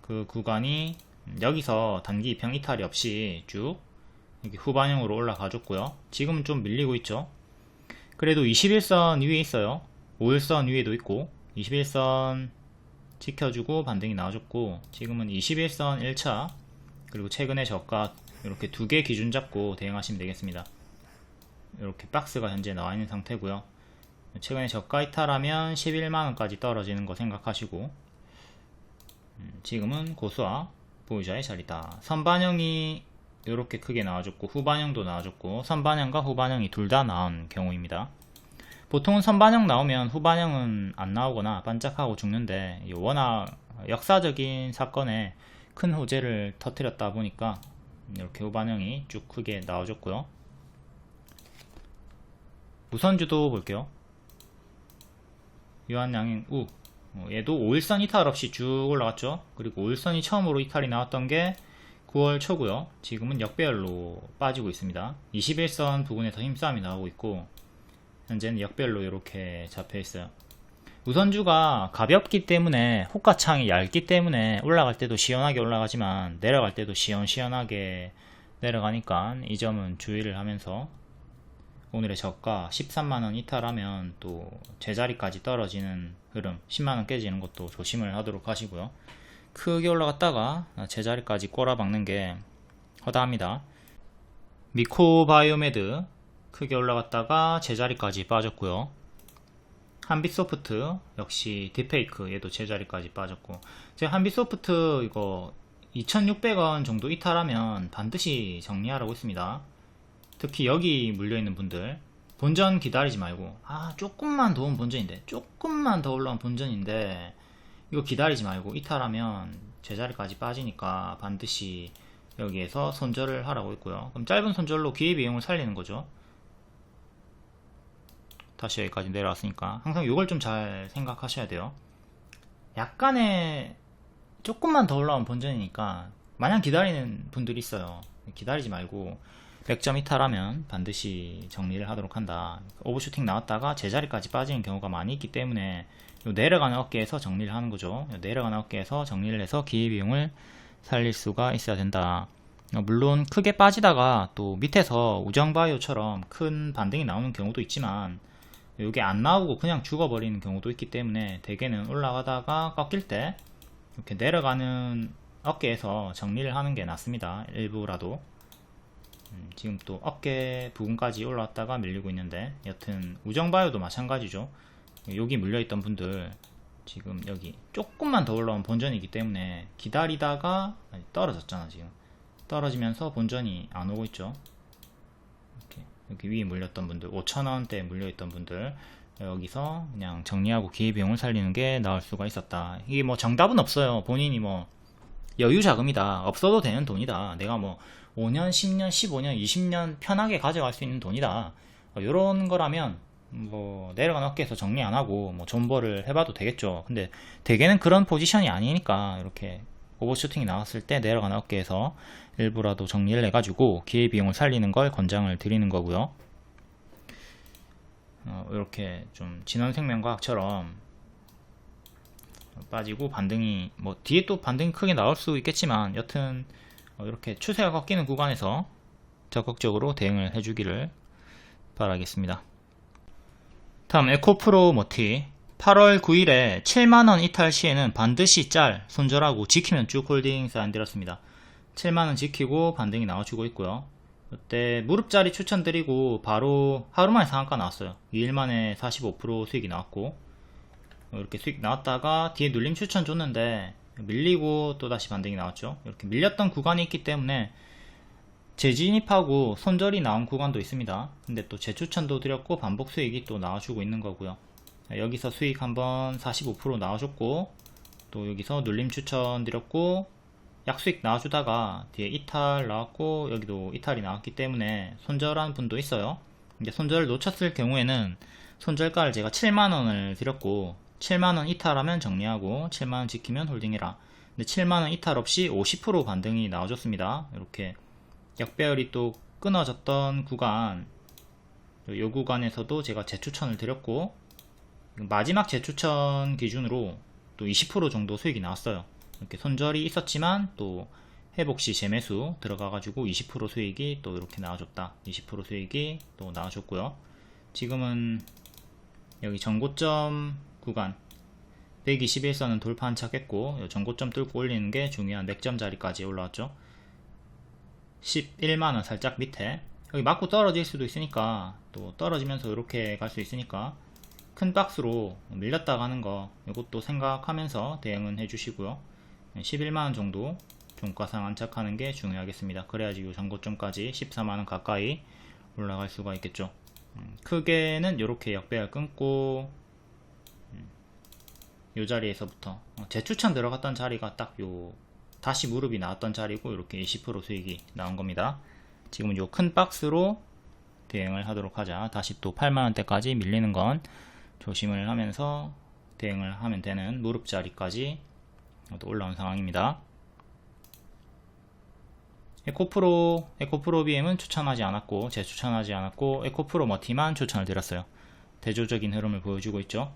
그 구간이 여기서 단기 2평 이탈이 없이 쭉 이렇게 후반형으로 올라가 줬고요. 지금은 좀 밀리고 있죠. 그래도 21선 위에 있어요. 5일선 위에도 있고 21선 지켜주고 반등이 나와줬고, 지금은 21선 1차 그리고 최근의 저가 이렇게 두 개 기준 잡고 대응하시면 되겠습니다. 이렇게 박스가 현재 나와 있는 상태고요. 최근에 저가 이탈하면 11만원까지 떨어지는 거 생각하시고, 지금은 고수와 보유자의 자리다. 선반영이 이렇게 크게 나와줬고 후반영도 나와줬고, 선반영과 후반영이 둘 다 나온 경우입니다. 보통은 선반영 나오면 후반영은 안 나오거나 반짝하고 죽는데, 워낙 역사적인 사건에 큰 호재를 터뜨렸다 보니까 이렇게 후반영이 쭉 크게 나와줬고요. 우선주도 볼게요. 유한양행 우, 얘도 5일선 이탈 없이 쭉 올라갔죠. 그리고 5일선이 처음으로 이탈이 나왔던 게 9월 초고요. 지금은 역배열로 빠지고 있습니다. 21선 부분에서 힘싸움이 나오고 있고, 현재는 역배열로 이렇게 잡혀 있어요. 우선주가 가볍기 때문에, 호가창이 얇기 때문에 올라갈 때도 시원하게 올라가지만 내려갈 때도 시원시원하게 내려가니까 이 점은 주의를 하면서, 오늘의 저가 13만원 이탈하면 또 제자리까지 떨어지는 흐름, 10만원 깨지는 것도 조심을 하도록 하시고요. 크게 올라갔다가 제자리까지 꼬라박는 게 허다합니다. 미코바이오메드 크게 올라갔다가 제자리까지 빠졌고요. 한빛소프트 역시 딥페이크, 얘도 제자리까지 빠졌고, 제가 한빛소프트 이거 2600원 정도 이탈하면 반드시 정리하라고 했습니다. 특히 여기 물려있는 분들, 본전 기다리지 말고, 조금만 더 온 본전인데, 조금만 더 올라온 본전인데 이거 기다리지 말고 이탈하면 제자리까지 빠지니까 반드시 여기에서 손절을 하라고 했고요. 그럼 짧은 손절로 기회비용을 살리는 거죠. 다시 여기까지 내려왔으니까 항상 이걸 좀 잘 생각하셔야 돼요. 약간의 조금만 더 올라온 본전이니까 마냥 기다리는 분들이 있어요. 기다리지 말고 100점 이탈하면 반드시 정리를 하도록 한다. 오버슈팅 나왔다가 제자리까지 빠지는 경우가 많이 있기 때문에 내려가는 어깨에서 정리를 하는 거죠. 내려가는 어깨에서 정리를 해서 기회비용을 살릴 수가 있어야 된다. 물론 크게 빠지다가 또 밑에서 우정바이오처럼 큰 반등이 나오는 경우도 있지만, 이게 안 나오고 그냥 죽어버리는 경우도 있기 때문에 대개는 올라가다가 꺾일 때 이렇게 내려가는 어깨에서 정리를 하는 게 낫습니다. 일부라도. 지금 또 어깨 부분까지 올라왔다가 밀리고 있는데, 여튼 우정바이오도 마찬가지죠. 여기 물려있던 분들 지금 여기 조금만 더 올라온 본전이기 때문에 기다리다가 떨어졌잖아. 지금 떨어지면서 본전이 안 오고 있죠. 이렇게 여기 위에 물렸던 분들, 5,000원대 물려있던 분들, 여기서 그냥 정리하고 기회비용을 살리는 게 나을 수가 있었다. 이게 뭐 정답은 없어요. 본인이 뭐 여유 자금이다, 없어도 되는 돈이다, 내가 뭐 5년, 10년, 15년, 20년 편하게 가져갈 수 있는 돈이다, 이런 거라면 뭐 내려간 어깨에서 정리 안 하고 뭐 존버를 해봐도 되겠죠. 근데 대개는 그런 포지션이 아니니까 이렇게 오버슈팅이 나왔을 때 내려간 어깨에서 일부라도 정리를 해가지고 기회비용을 살리는 걸 권장을 드리는 거고요. 이렇게 좀 진원생명과학처럼 빠지고 반등이 뭐 뒤에 또 반등이 크게 나올 수 있겠지만, 여튼 이렇게 추세가 꺾이는 구간에서 적극적으로 대응을 해주기를 바라겠습니다. 다음 에코프로 모티, 8월 9일에 7만원 이탈 시에는 반드시 손절하고 지키면 쭉 홀딩 사인드렸습니다. 7만원 지키고 반등이 나와주고 있고요. 이때 무릎자리 추천드리고 바로 하루만에 상한가 나왔어요. 2일 만에 45% 수익이 나왔고, 이렇게 수익 나왔다가 뒤에 눌림 추천 줬는데 밀리고 또다시 반등이 나왔죠. 이렇게 밀렸던 구간이 있기 때문에 재진입하고 손절이 나온 구간도 있습니다. 근데 또 재추천도 드렸고 반복 수익이 또 나와주고 있는 거고요. 여기서 수익 한번 45% 나와줬고, 또 여기서 눌림 추천 드렸고 약수익 나와주다가 뒤에 이탈 나왔고, 여기도 이탈이 나왔기 때문에 손절한 분도 있어요. 이제 손절을 놓쳤을 경우에는 손절가를 제가 7만원을 드렸고, 7만원 이탈하면 정리하고 7만원 지키면 홀딩해라. 근데 7만원 이탈 없이 50% 반등이 나와줬습니다. 이렇게 역배열이 또 끊어졌던 구간, 요 구간에서도 제가 재추천을 드렸고, 마지막 재추천 기준으로 또 20% 정도 수익이 나왔어요. 이렇게 손절이 있었지만 또 회복시 재매수 들어가가지고 20% 수익이 또 이렇게 나와줬다. 20% 수익이 또 나와줬고요. 지금은 여기 전고점 구간 121선은 돌파 안착했고, 전고점 뚫고 올리는 게 중요한 맥점 자리까지 올라왔죠. 11만원 살짝 밑에, 여기 맞고 떨어질 수도 있으니까, 또 떨어지면서 이렇게 갈 수 있으니까 큰 박스로 밀렸다 가는 거 이것도 생각하면서 대응은 해주시고요. 11만원 정도 종가상 안착하는 게 중요하겠습니다. 그래야지 이 전고점까지 14만원 가까이 올라갈 수가 있겠죠. 크게는 이렇게 역배열 끊고, 이 자리에서부터 재추천 들어갔던 자리가 딱 요 다시 무릎이 나왔던 자리고, 이렇게 20% 수익이 나온 겁니다. 지금은 요 큰 박스로 대응을 하도록 하자. 다시 또 8만원대까지 밀리는 건 조심을 하면서 대응을 하면 되는 무릎 자리까지 또 올라온 상황입니다. 에코프로 BM은 추천하지 않았고, 재추천하지 않았고, 에코프로 머티만 추천을 드렸어요. 대조적인 흐름을 보여주고 있죠.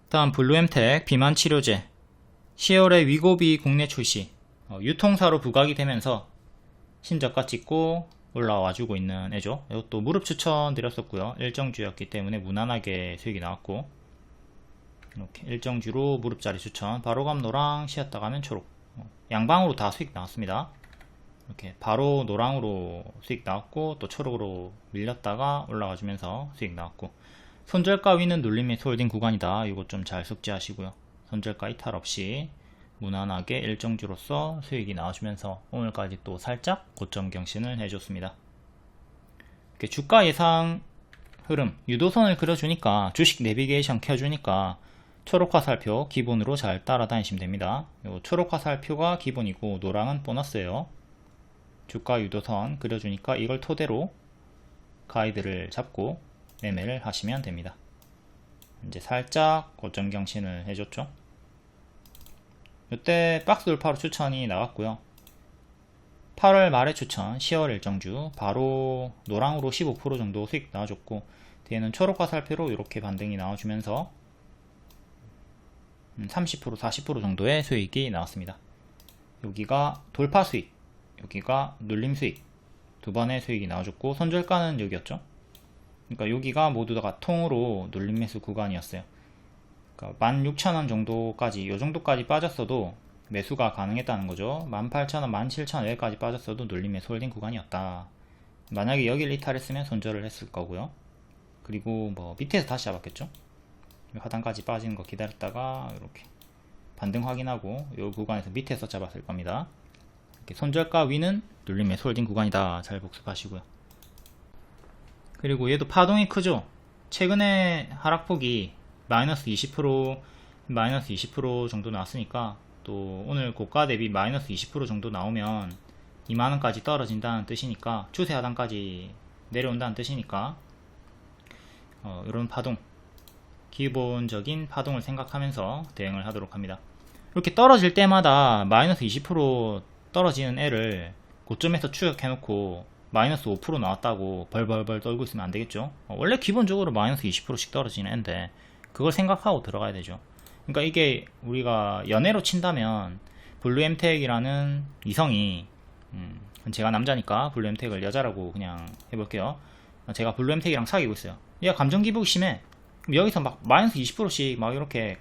다음 블루엠텍 비만 치료제 10월에 위고비 국내 출시, 유통사로 부각이 되면서 신저가 찍고 올라와주고 있는 애죠. 이것도 무릎 추천 드렸었고요. 일정주였기 때문에 무난하게 수익이 나왔고, 이렇게 일정주로 무릎자리 추천, 바로감 노랑, 쉬었다 가면 초록, 양방으로 다 수익 나왔습니다. 이렇게 바로 노랑으로 수익 나왔고, 또 초록으로 밀렸다가 올라가주면서 수익 나왔고, 손절가 위는 눌림의 홀딩 구간이다. 이거 좀 잘 숙지하시고요. 손절가 이탈 없이 무난하게 일정주로서 수익이 나와주면서 오늘까지 또 살짝 고점 경신을 해줬습니다. 이렇게 주가 예상 흐름, 유도선을 그려주니까, 주식 내비게이션 켜주니까 초록 화살표 기본으로 잘 따라다니시면 됩니다. 요 초록 화살표가 기본이고 노랑은 보너스예요. 주가 유도선 그려주니까 이걸 토대로 가이드를 잡고 매매를 하시면 됩니다. 이제 살짝 고점 경신을 해줬죠. 이때 박스 돌파로 추천이 나왔고요. 8월 말에 추천, 10월 일정주 바로 노랑으로 15% 정도 수익 나와줬고, 뒤에는 초록 화살표로 이렇게 반등이 나와주면서 30% 40% 정도의 수익이 나왔습니다. 여기가 돌파 수익, 여기가 눌림 수익, 두 번의 수익이 나와줬고, 손절가는 여기였죠. 그러니까 여기가 모두 다 통으로 눌림 매수 구간이었어요. 그러니까 16,000원 정도까지, 요 정도까지 빠졌어도 매수가 가능했다는 거죠. 18,000원, 17,000원 여기까지 빠졌어도 눌림 매수 홀딩 구간이었다. 만약에 여기를 이탈했으면 손절을 했을 거고요. 그리고 뭐 밑에서 다시 잡았겠죠. 하단까지 빠지는 거 기다렸다가 이렇게 반등 확인하고 요 구간에서 밑에서 잡았을 겁니다. 이렇게 손절가 위는 눌림 매수 홀딩 구간이다. 잘 복습하시고요. 그리고 얘도 파동이 크죠. 최근에 하락폭이 마이너스 20% 정도 나왔으니까, 또 오늘 고가 대비 마이너스 20% 정도 나오면 2만원까지 떨어진다는 뜻이니까, 추세 하단까지 내려온다는 뜻이니까, 이런 파동, 기본적인 파동을 생각하면서 대응을 하도록 합니다. 이렇게 떨어질 때마다 마이너스 20% 떨어지는 애를 고점에서 추격해놓고 마이너스 5% 나왔다고 벌벌벌 떨고 있으면 안되겠죠. 원래 기본적으로 마이너스 20%씩 떨어지는 애인데 그걸 생각하고 들어가야 되죠. 그러니까 이게 우리가 연애로 친다면 블루엠텍이라는 이성이, 제가 남자니까 블루엠텍을 여자라고 그냥 해볼게요. 제가 블루엠텍이랑 사귀고 있어요. 얘가 감정 기복이 심해. 그럼 여기서 막 마이너스 20%씩 막 이렇게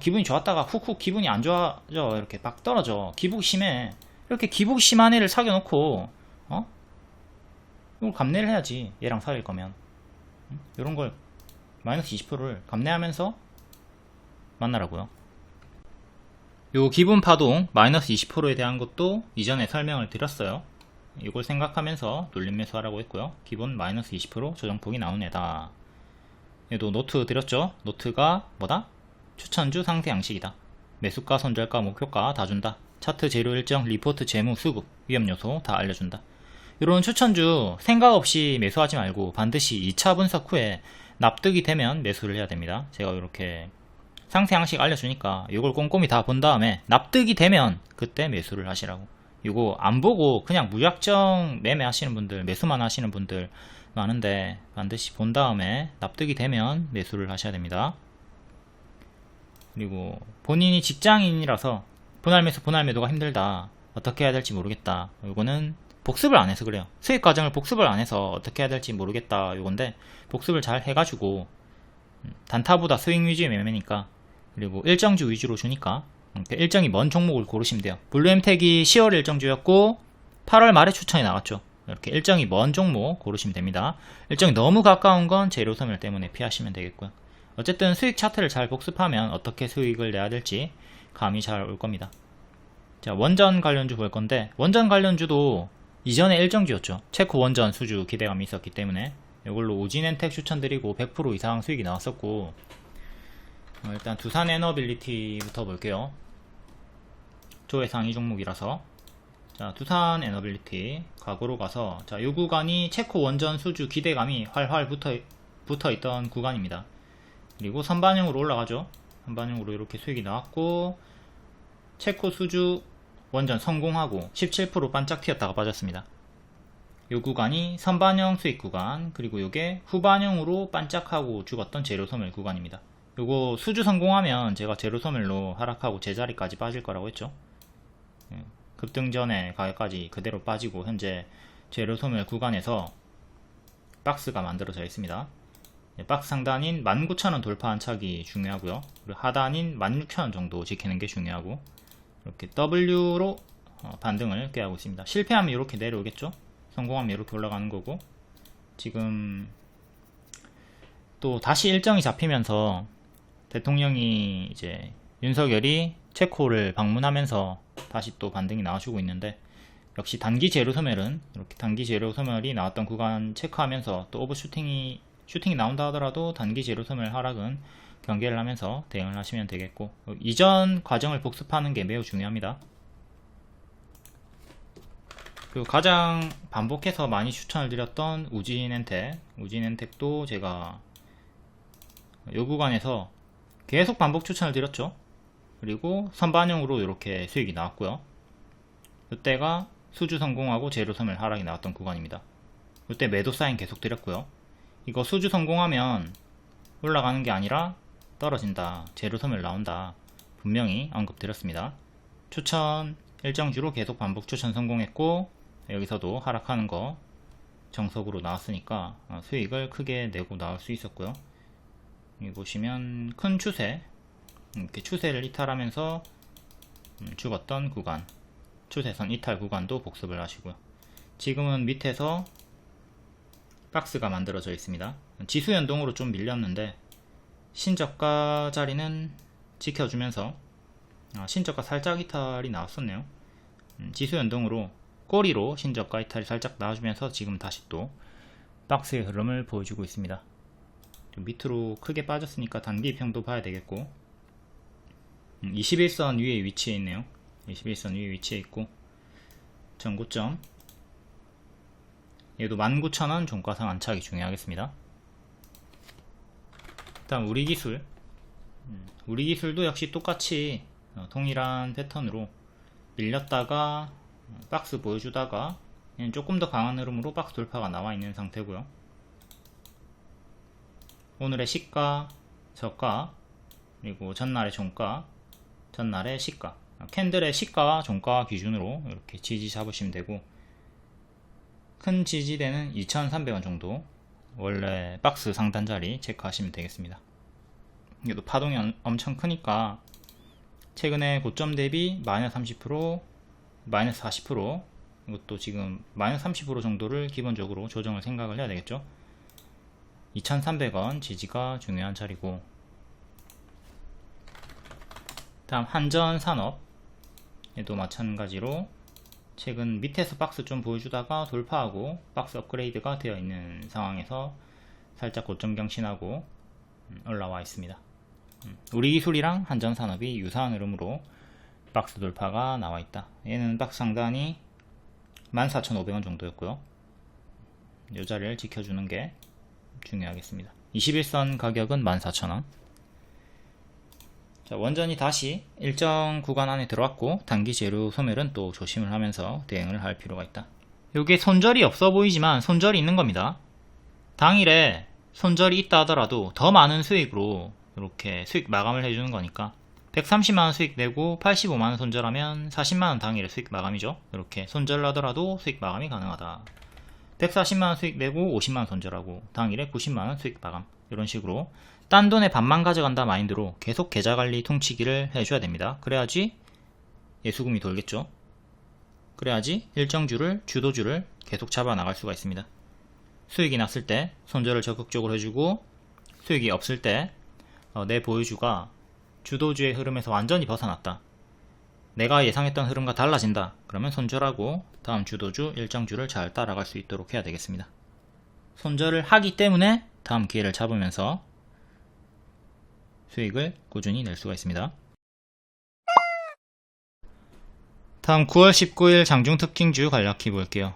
기분이 좋았다가 훅훅 기분이 안 좋아져. 이렇게 막 떨어져. 기복이 심해. 이렇게 기복이 심한 애를 사귀어놓고 이걸 감내를 해야지. 얘랑 사귈 거면 이런 걸 마이너스 20%를 감내하면서 만나라고요. 요 기본 파동 마이너스 20%에 대한 것도 이전에 설명을 드렸어요. 이걸 생각하면서 눌림 매수하라고 했고요. 기본 마이너스 20% 조정폭이 나온 애다. 얘도 노트 드렸죠. 노트가 뭐다? 추천주 상세 양식이다. 매수가, 손절가, 목표가 다 준다. 차트 재료 일정, 리포트, 재무, 수급, 위험 요소 다 알려준다. 이런 추천주 생각 없이 매수하지 말고 반드시 2차 분석 후에 납득이 되면 매수를 해야 됩니다. 제가 이렇게 상세 양식 알려주니까 이걸 꼼꼼히 다 본 다음에 납득이 되면 그때 매수를 하시라고. 이거 안 보고 그냥 무작정 매매하시는 분들, 매수만 하시는 분들 많은데 반드시 본 다음에 납득이 되면 매수를 하셔야 됩니다. 그리고 본인이 직장인이라서 분할 매도가 힘들다, 어떻게 해야 될지 모르겠다, 이거는 복습을 안 해서 그래요. 수익 과정을 복습을 안 해서 어떻게 해야 될지 모르겠다 이건데, 복습을 잘 해가지고 단타보다 수익 위주의 매매니까, 그리고 일정주 위주로 주니까 일정이 먼 종목을 고르시면 돼요. 블루엠텍이 10월 일정주였고 8월 말에 추천이 나왔죠. 이렇게 일정이 먼 종목 고르시면 됩니다. 일정이 너무 가까운 건 재료소멸 때문에 피하시면 되겠고요. 어쨌든 수익 차트를 잘 복습하면 어떻게 수익을 내야 될지 감이 잘 올 겁니다. 자, 원전 관련주 볼 건데, 원전 관련주도 이전에 일정주였죠. 체코 원전 수주 기대감이 있었기 때문에 이걸로 오진엔텍 추천드리고 100% 이상 수익이 나왔었고, 일단 두산 에너빌리티부터 볼게요. 조회상 이 종목이라서. 자, 두산 에너빌리티 과거로 가서, 자, 이 구간이 체코 원전 수주 기대감이 활활 붙어 있던 구간입니다. 그리고 선반영으로 올라가죠. 선반영으로 이렇게 수익이 나왔고, 체코 수주 원전 성공하고 17% 반짝 튀었다가 빠졌습니다. 이 구간이 선반영 수익 구간, 그리고 이게 후반영으로 반짝하고 죽었던 재료소멸 구간입니다. 요거 수주 성공하면 제가 재료소멸로 하락하고 제자리까지 빠질 거라고 했죠. 급등 전에 가격까지 그대로 빠지고, 현재 재료소멸 구간에서 박스가 만들어져 있습니다. 박스 상단인 19,000원 돌파 안착이 중요하고요. 그리고 하단인 16,000원 정도 지키는 게 중요하고, 이렇게 W로 반등을 꾀하고 있습니다. 실패하면 이렇게 내려오겠죠. 성공하면 이렇게 올라가는 거고, 지금 또 다시 일정이 잡히면서 대통령이 이제 윤석열이 체코를 방문하면서 다시 또 반등이 나와주고 있는데, 역시 단기 재료 소멸은 이렇게 단기 재료 소멸이 나왔던 구간 체크하면서 또 오버슈팅이 나온다 하더라도 단기 재료 소멸 하락은 경계를 하면서 대응을 하시면 되겠고, 이전 과정을 복습하는 게 매우 중요합니다. 그리고 가장 반복해서 많이 추천을 드렸던 우진엔텍도 제가 이 구간에서 계속 반복 추천을 드렸죠. 그리고 선반영으로 이렇게 수익이 나왔고요. 이때가 수주 성공하고 재료 소멸 하락이 나왔던 구간입니다. 이때 매도 사인 계속 드렸고요. 이거 수주 성공하면 올라가는 게 아니라 떨어진다, 재료 소멸 나온다, 분명히 언급 드렸습니다. 추천 일정주로 계속 반복 추천 성공했고, 여기서도 하락하는 거 정석으로 나왔으니까 수익을 크게 내고 나올 수 있었고요. 여기 보시면 큰 추세, 이렇게 추세를 이탈하면서 죽었던 구간, 추세선 이탈 구간도 복습을 하시고요. 지금은 밑에서 박스가 만들어져 있습니다. 지수 연동으로 좀 밀렸는데 신저가 자리는 지켜주면서, 신저가 살짝 이탈이 나왔었네요. 지수 연동으로 꼬리로 신저가 이탈이 살짝 나와주면서 지금 다시 또 박스의 흐름을 보여주고 있습니다. 좀 밑으로 크게 빠졌으니까 단기 입형도 봐야 되겠고, 21선 위에 위치해 있네요. 21선 위에 위치해 있고, 전고점 얘도 19,000원 종가상 안착이 중요하겠습니다. 일단 우리기술도 역시 똑같이 동일한 패턴으로 밀렸다가 박스 보여주다가 조금 더 강한 흐름으로 박스 돌파가 나와 있는 상태고요. 오늘의 시가, 저가, 그리고 전날의 종가, 전날의 시가, 캔들의 시가와 종가 기준으로 이렇게 지지 잡으시면 되고, 큰 지지대는 2,300원 정도, 원래 박스 상단 자리 체크하시면 되겠습니다. 이것도 파동이 엄청 크니까 최근에 고점 대비 마이너스 30%, 마이너스 40%, 이것도 지금 마이너스 30% 정도를 기본적으로 조정을 생각을 해야 되겠죠. 2,300원 지지가 중요한 자리고, 다음 한전산업 얘도 마찬가지로 최근 밑에서 박스 좀 보여주다가 돌파하고 박스 업그레이드가 되어 있는 상황에서 살짝 고점 경신하고 올라와 있습니다. 우리기술이랑 한전산업이 유사한 흐름으로 박스 돌파가 나와 있다. 얘는 박스 상단이 14,500원 정도였고요. 이 자리를 지켜주는 게 중요하겠습니다. 21선 가격은 14,000원. 자, 원전이 다시 일정 구간 안에 들어왔고, 단기 재료 소멸은 또 조심을 하면서 대응을 할 필요가 있다. 요게 손절이 없어 보이지만 손절이 있는 겁니다. 당일에 손절이 있다 하더라도 더 많은 수익으로 이렇게 수익 마감을 해주는 거니까 130만원 수익 내고 85만원 손절하면 40만원 당일에 수익 마감이죠. 이렇게 손절을 하더라도 수익 마감이 가능하다. 140만원 수익 내고 50만원 손절하고 당일에 90만원 수익 마감, 이런 식으로 딴 돈의 반만 가져간다 마인드로 계속 계좌관리 퉁치기를 해줘야 됩니다. 그래야지 예수금이 돌겠죠. 그래야지 일정주를, 주도주를 계속 잡아 나갈 수가 있습니다. 수익이 났을 때 손절을 적극적으로 해주고, 수익이 없을 때 내 보유주가 주도주의 흐름에서 완전히 벗어났다, 내가 예상했던 흐름과 달라진다, 그러면 손절하고 다음 주도주, 일정주를 잘 따라갈 수 있도록 해야 되겠습니다. 손절을 하기 때문에 다음 기회를 잡으면서 수익을 꾸준히 낼 수가 있습니다. 다음 9월 19일 장중특징주 간략히 볼게요.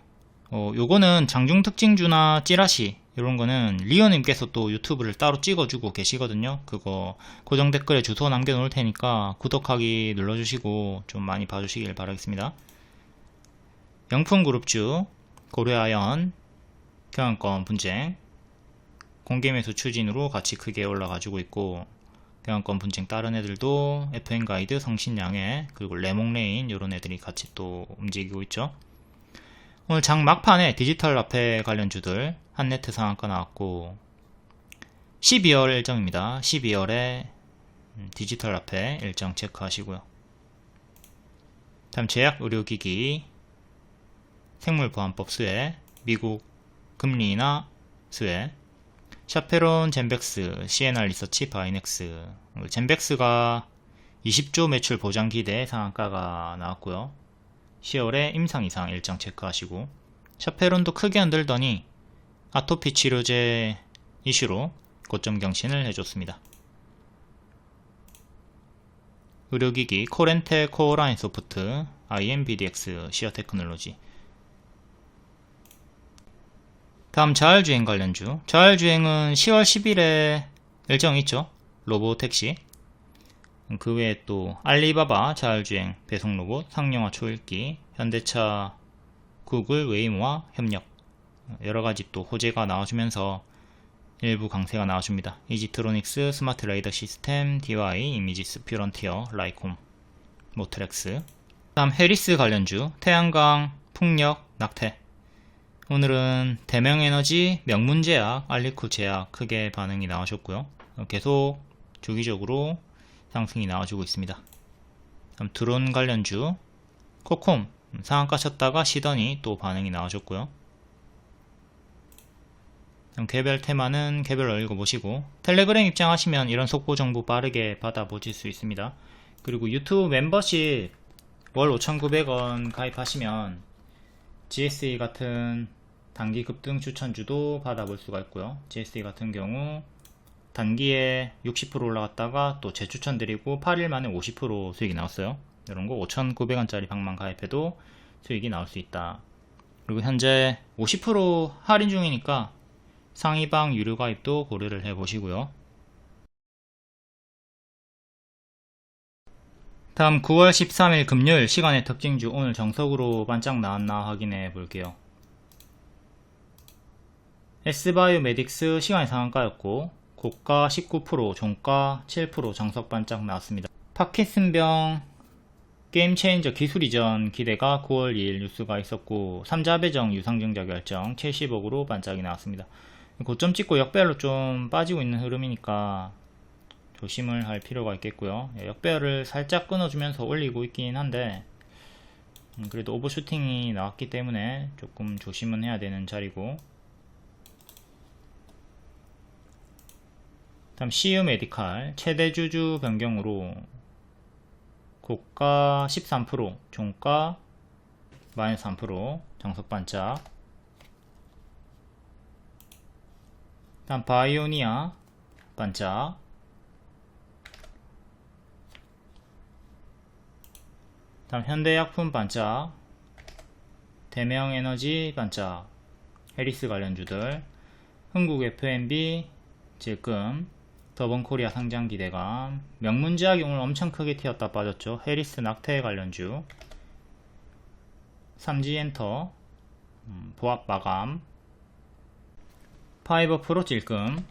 요거는 장중특징주나 찌라시 이런 거는 리오님께서 또 유튜브를 따로 찍어주고 계시거든요. 그거 고정 댓글에 주소 남겨놓을 테니까 구독하기 눌러주시고 좀 많이 봐주시길 바라겠습니다. 영풍그룹주, 고려아연, 경영권 분쟁, 공개매수 추진으로 같이 크게 올라가지고 있고, 경영권 분쟁 다른 애들도 FN가이드, 성신양해, 그리고 레몽레인 이런 애들이 같이 또 움직이고 있죠. 오늘 장 막판에 디지털 화폐 관련주들 한네트 상한가 나왔고, 12월 일정입니다. 12월에 디지털 화폐 일정 체크하시고요. 다음 제약 의료기기, 생물보안법 수혜, 미국 금리 인하 수혜, 샤페론, 젠백스, CNR 리서치, 바이넥스. 젠백스가 20조 매출 보장 기대 상한가가 나왔고요. 10월에 임상 이상 일정 체크하시고, 샤페론도 크게 흔들더니 아토피 치료제 이슈로 고점 경신을 해줬습니다. 의료기기 코렌테, 코어라인 소프트, IMBDX, 시어테크놀로지. 다음 자율주행 관련주. 자율주행은 10월 10일에 일정이 있죠. 로보택시. 그 외에 또 알리바바 자율주행 배송로봇 상용화 초읽기, 현대차, 구글, 웨이모와 협력, 여러가지 또 호재가 나와주면서 일부 강세가 나와줍니다. 이지트로닉스, 스마트 레이더 시스템, DY, 이미지스, 퓨런티어, 라이콤, 모트렉스. 다음 해리스 관련주, 태양광, 풍력, 낙태. 오늘은 대명에너지, 명문제약, 알리코제약 크게 반응이 나와줬고요. 계속 주기적으로 상승이 나와주고 있습니다. 다음 드론 관련주, 코콤 상한가 쳤다가 쉬더니 또 반응이 나와줬고요. 다음 개별 테마는 개별로 읽어보시고, 텔레그램 입장하시면 이런 속보 정보 빠르게 받아보실 수 있습니다. 그리고 유튜브 멤버십 월 5,900원 가입하시면 GSE 같은 단기 급등 추천주도 받아볼 수가 있고요. GSE 같은 경우 단기에 60% 올라갔다가 또 재추천 드리고 8일 만에 50% 수익이 나왔어요. 이런거 5,900원짜리 방만 가입해도 수익이 나올 수 있다. 그리고 현재 50% 할인 중이니까 상위방 유료 가입도 고려를 해보시고요. 다음 9월 13일 금요일 시간의 특징주, 오늘 정석으로 반짝 나왔나 확인해 볼게요. S바이오메딕스 시간의 상한가였고, 고가 19%, 종가 7% 정석 반짝 나왔습니다. 파킨슨병 게임체인저 기술 이전 기대가 9월 2일 뉴스가 있었고, 3자 배정 유상증 자결정 70억으로 반짝이 나왔습니다. 고점 찍고 역배열로 좀 빠지고 있는 흐름이니까 조심을 할 필요가 있겠고요. 역배열을 살짝 끊어주면서 올리고 있긴 한데, 그래도 오버슈팅이 나왔기 때문에 조금 조심은 해야 되는 자리고, 다음 CU 메디칼 최대 주주 변경으로 고가 13%, 종가 마이너스 3% 정석 반짝. 다음 바이오니아 반짝. 다음 현대약품 반짝, 대명에너지 반짝, 해리스 관련주들, 흥국 F&B, 질금, 더본코리아 상장 기대감, 명문제약이 오늘 엄청 크게 튀었다 빠졌죠. 해리스 낙태 관련주, 삼지엔터, 보합 마감, 파이버 프로 찔끔,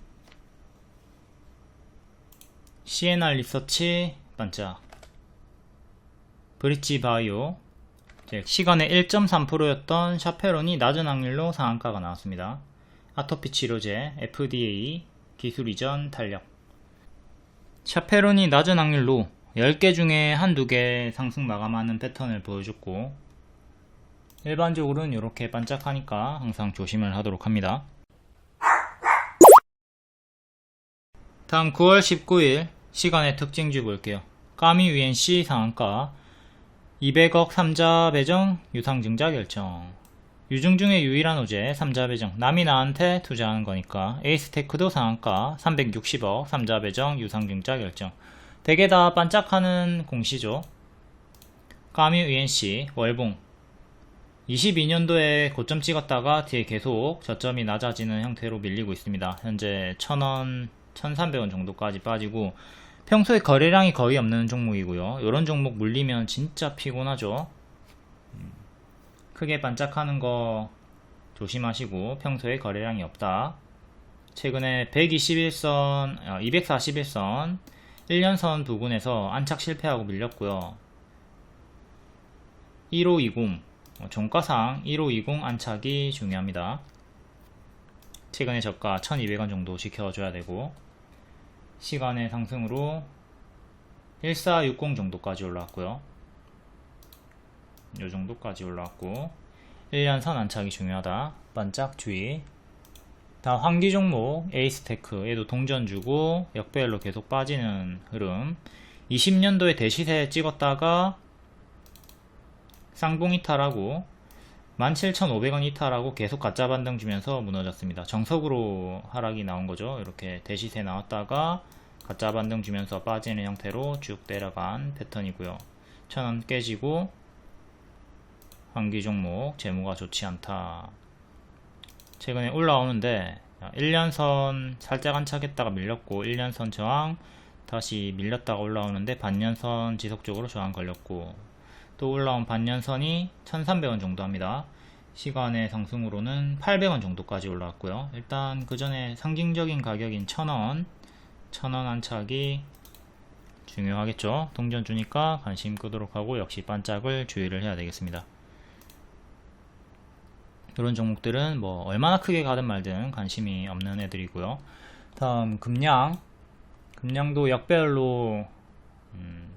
CNR 리서치 반짝, 브릿지 바이오, 시간에 1.3%였던 샤페론이 낮은 확률로 상한가가 나왔습니다. 아토피 치료제, FDA, 기술 이전 탄력. 샤페론이 낮은 확률로 10개 중에 한두 개 상승 마감하는 패턴을 보여줬고, 일반적으로는 이렇게 반짝하니까 항상 조심을 하도록 합니다. 다음 9월 19일 시간의 특징주 볼게요. 까미 UNC 상한가, 200억 3자 배정 유상증자 결정. 유증 중에 유일한 호재 3자 배정. 남이 나한테 투자하는 거니까. 에이스테크도 상한가 360억 3자 배정 유상증자 결정. 대개 다 반짝하는 공시죠. 까미 UNC 월봉 22년도에 고점 찍었다가 뒤에 계속 저점이 낮아지는 형태로 밀리고 있습니다. 현재 1000원, 1300원 정도까지 빠지고 평소에 거래량이 거의 없는 종목이고요. 이런 종목 물리면 진짜 피곤하죠. 크게 반짝하는 거 조심하시고, 평소에 거래량이 없다. 최근에 121선, 241선 1년선 부근에서 안착 실패하고 밀렸고요. 1520 종가상 1520 안착이 중요합니다. 최근에 저가 1200원 정도 지켜줘야 되고, 시간의 상승으로 1460 정도까지 올라왔고요. 요 정도까지 올라왔고, 1년선 안착이 중요하다. 반짝 주의. 다음 환기 종목 에이스테크, 얘도 동전 주고 역배열로 계속 빠지는 흐름. 20년도에 대시세 찍었다가 쌍봉 이탈하고 17,500원 이탈하고 계속 가짜 반등 주면서 무너졌습니다. 정석으로 하락이 나온 거죠. 이렇게 대시세 나왔다가 가짜 반등 주면서 빠지는 형태로 쭉 내려간 패턴이고요. 1000원 깨지고, 환기 종목 재무가 좋지 않다. 최근에 올라오는데 1년선 살짝 안착했다가 밀렸고, 1년선 저항 다시 밀렸다가 올라오는데 반년선 지속적으로 저항 걸렸고, 또 올라온 반년선이 1300원 정도 합니다. 시간의 상승으로는 800원 정도까지 올라왔고요. 일단 그 전에 상징적인 가격인 1000원 안착이 중요하겠죠. 동전 주니까 관심 끄도록 하고, 역시 반짝을 주의를 해야 되겠습니다. 이런 종목들은 뭐 얼마나 크게 가든 말든 관심이 없는 애들이고요. 다음 금량도 역배열로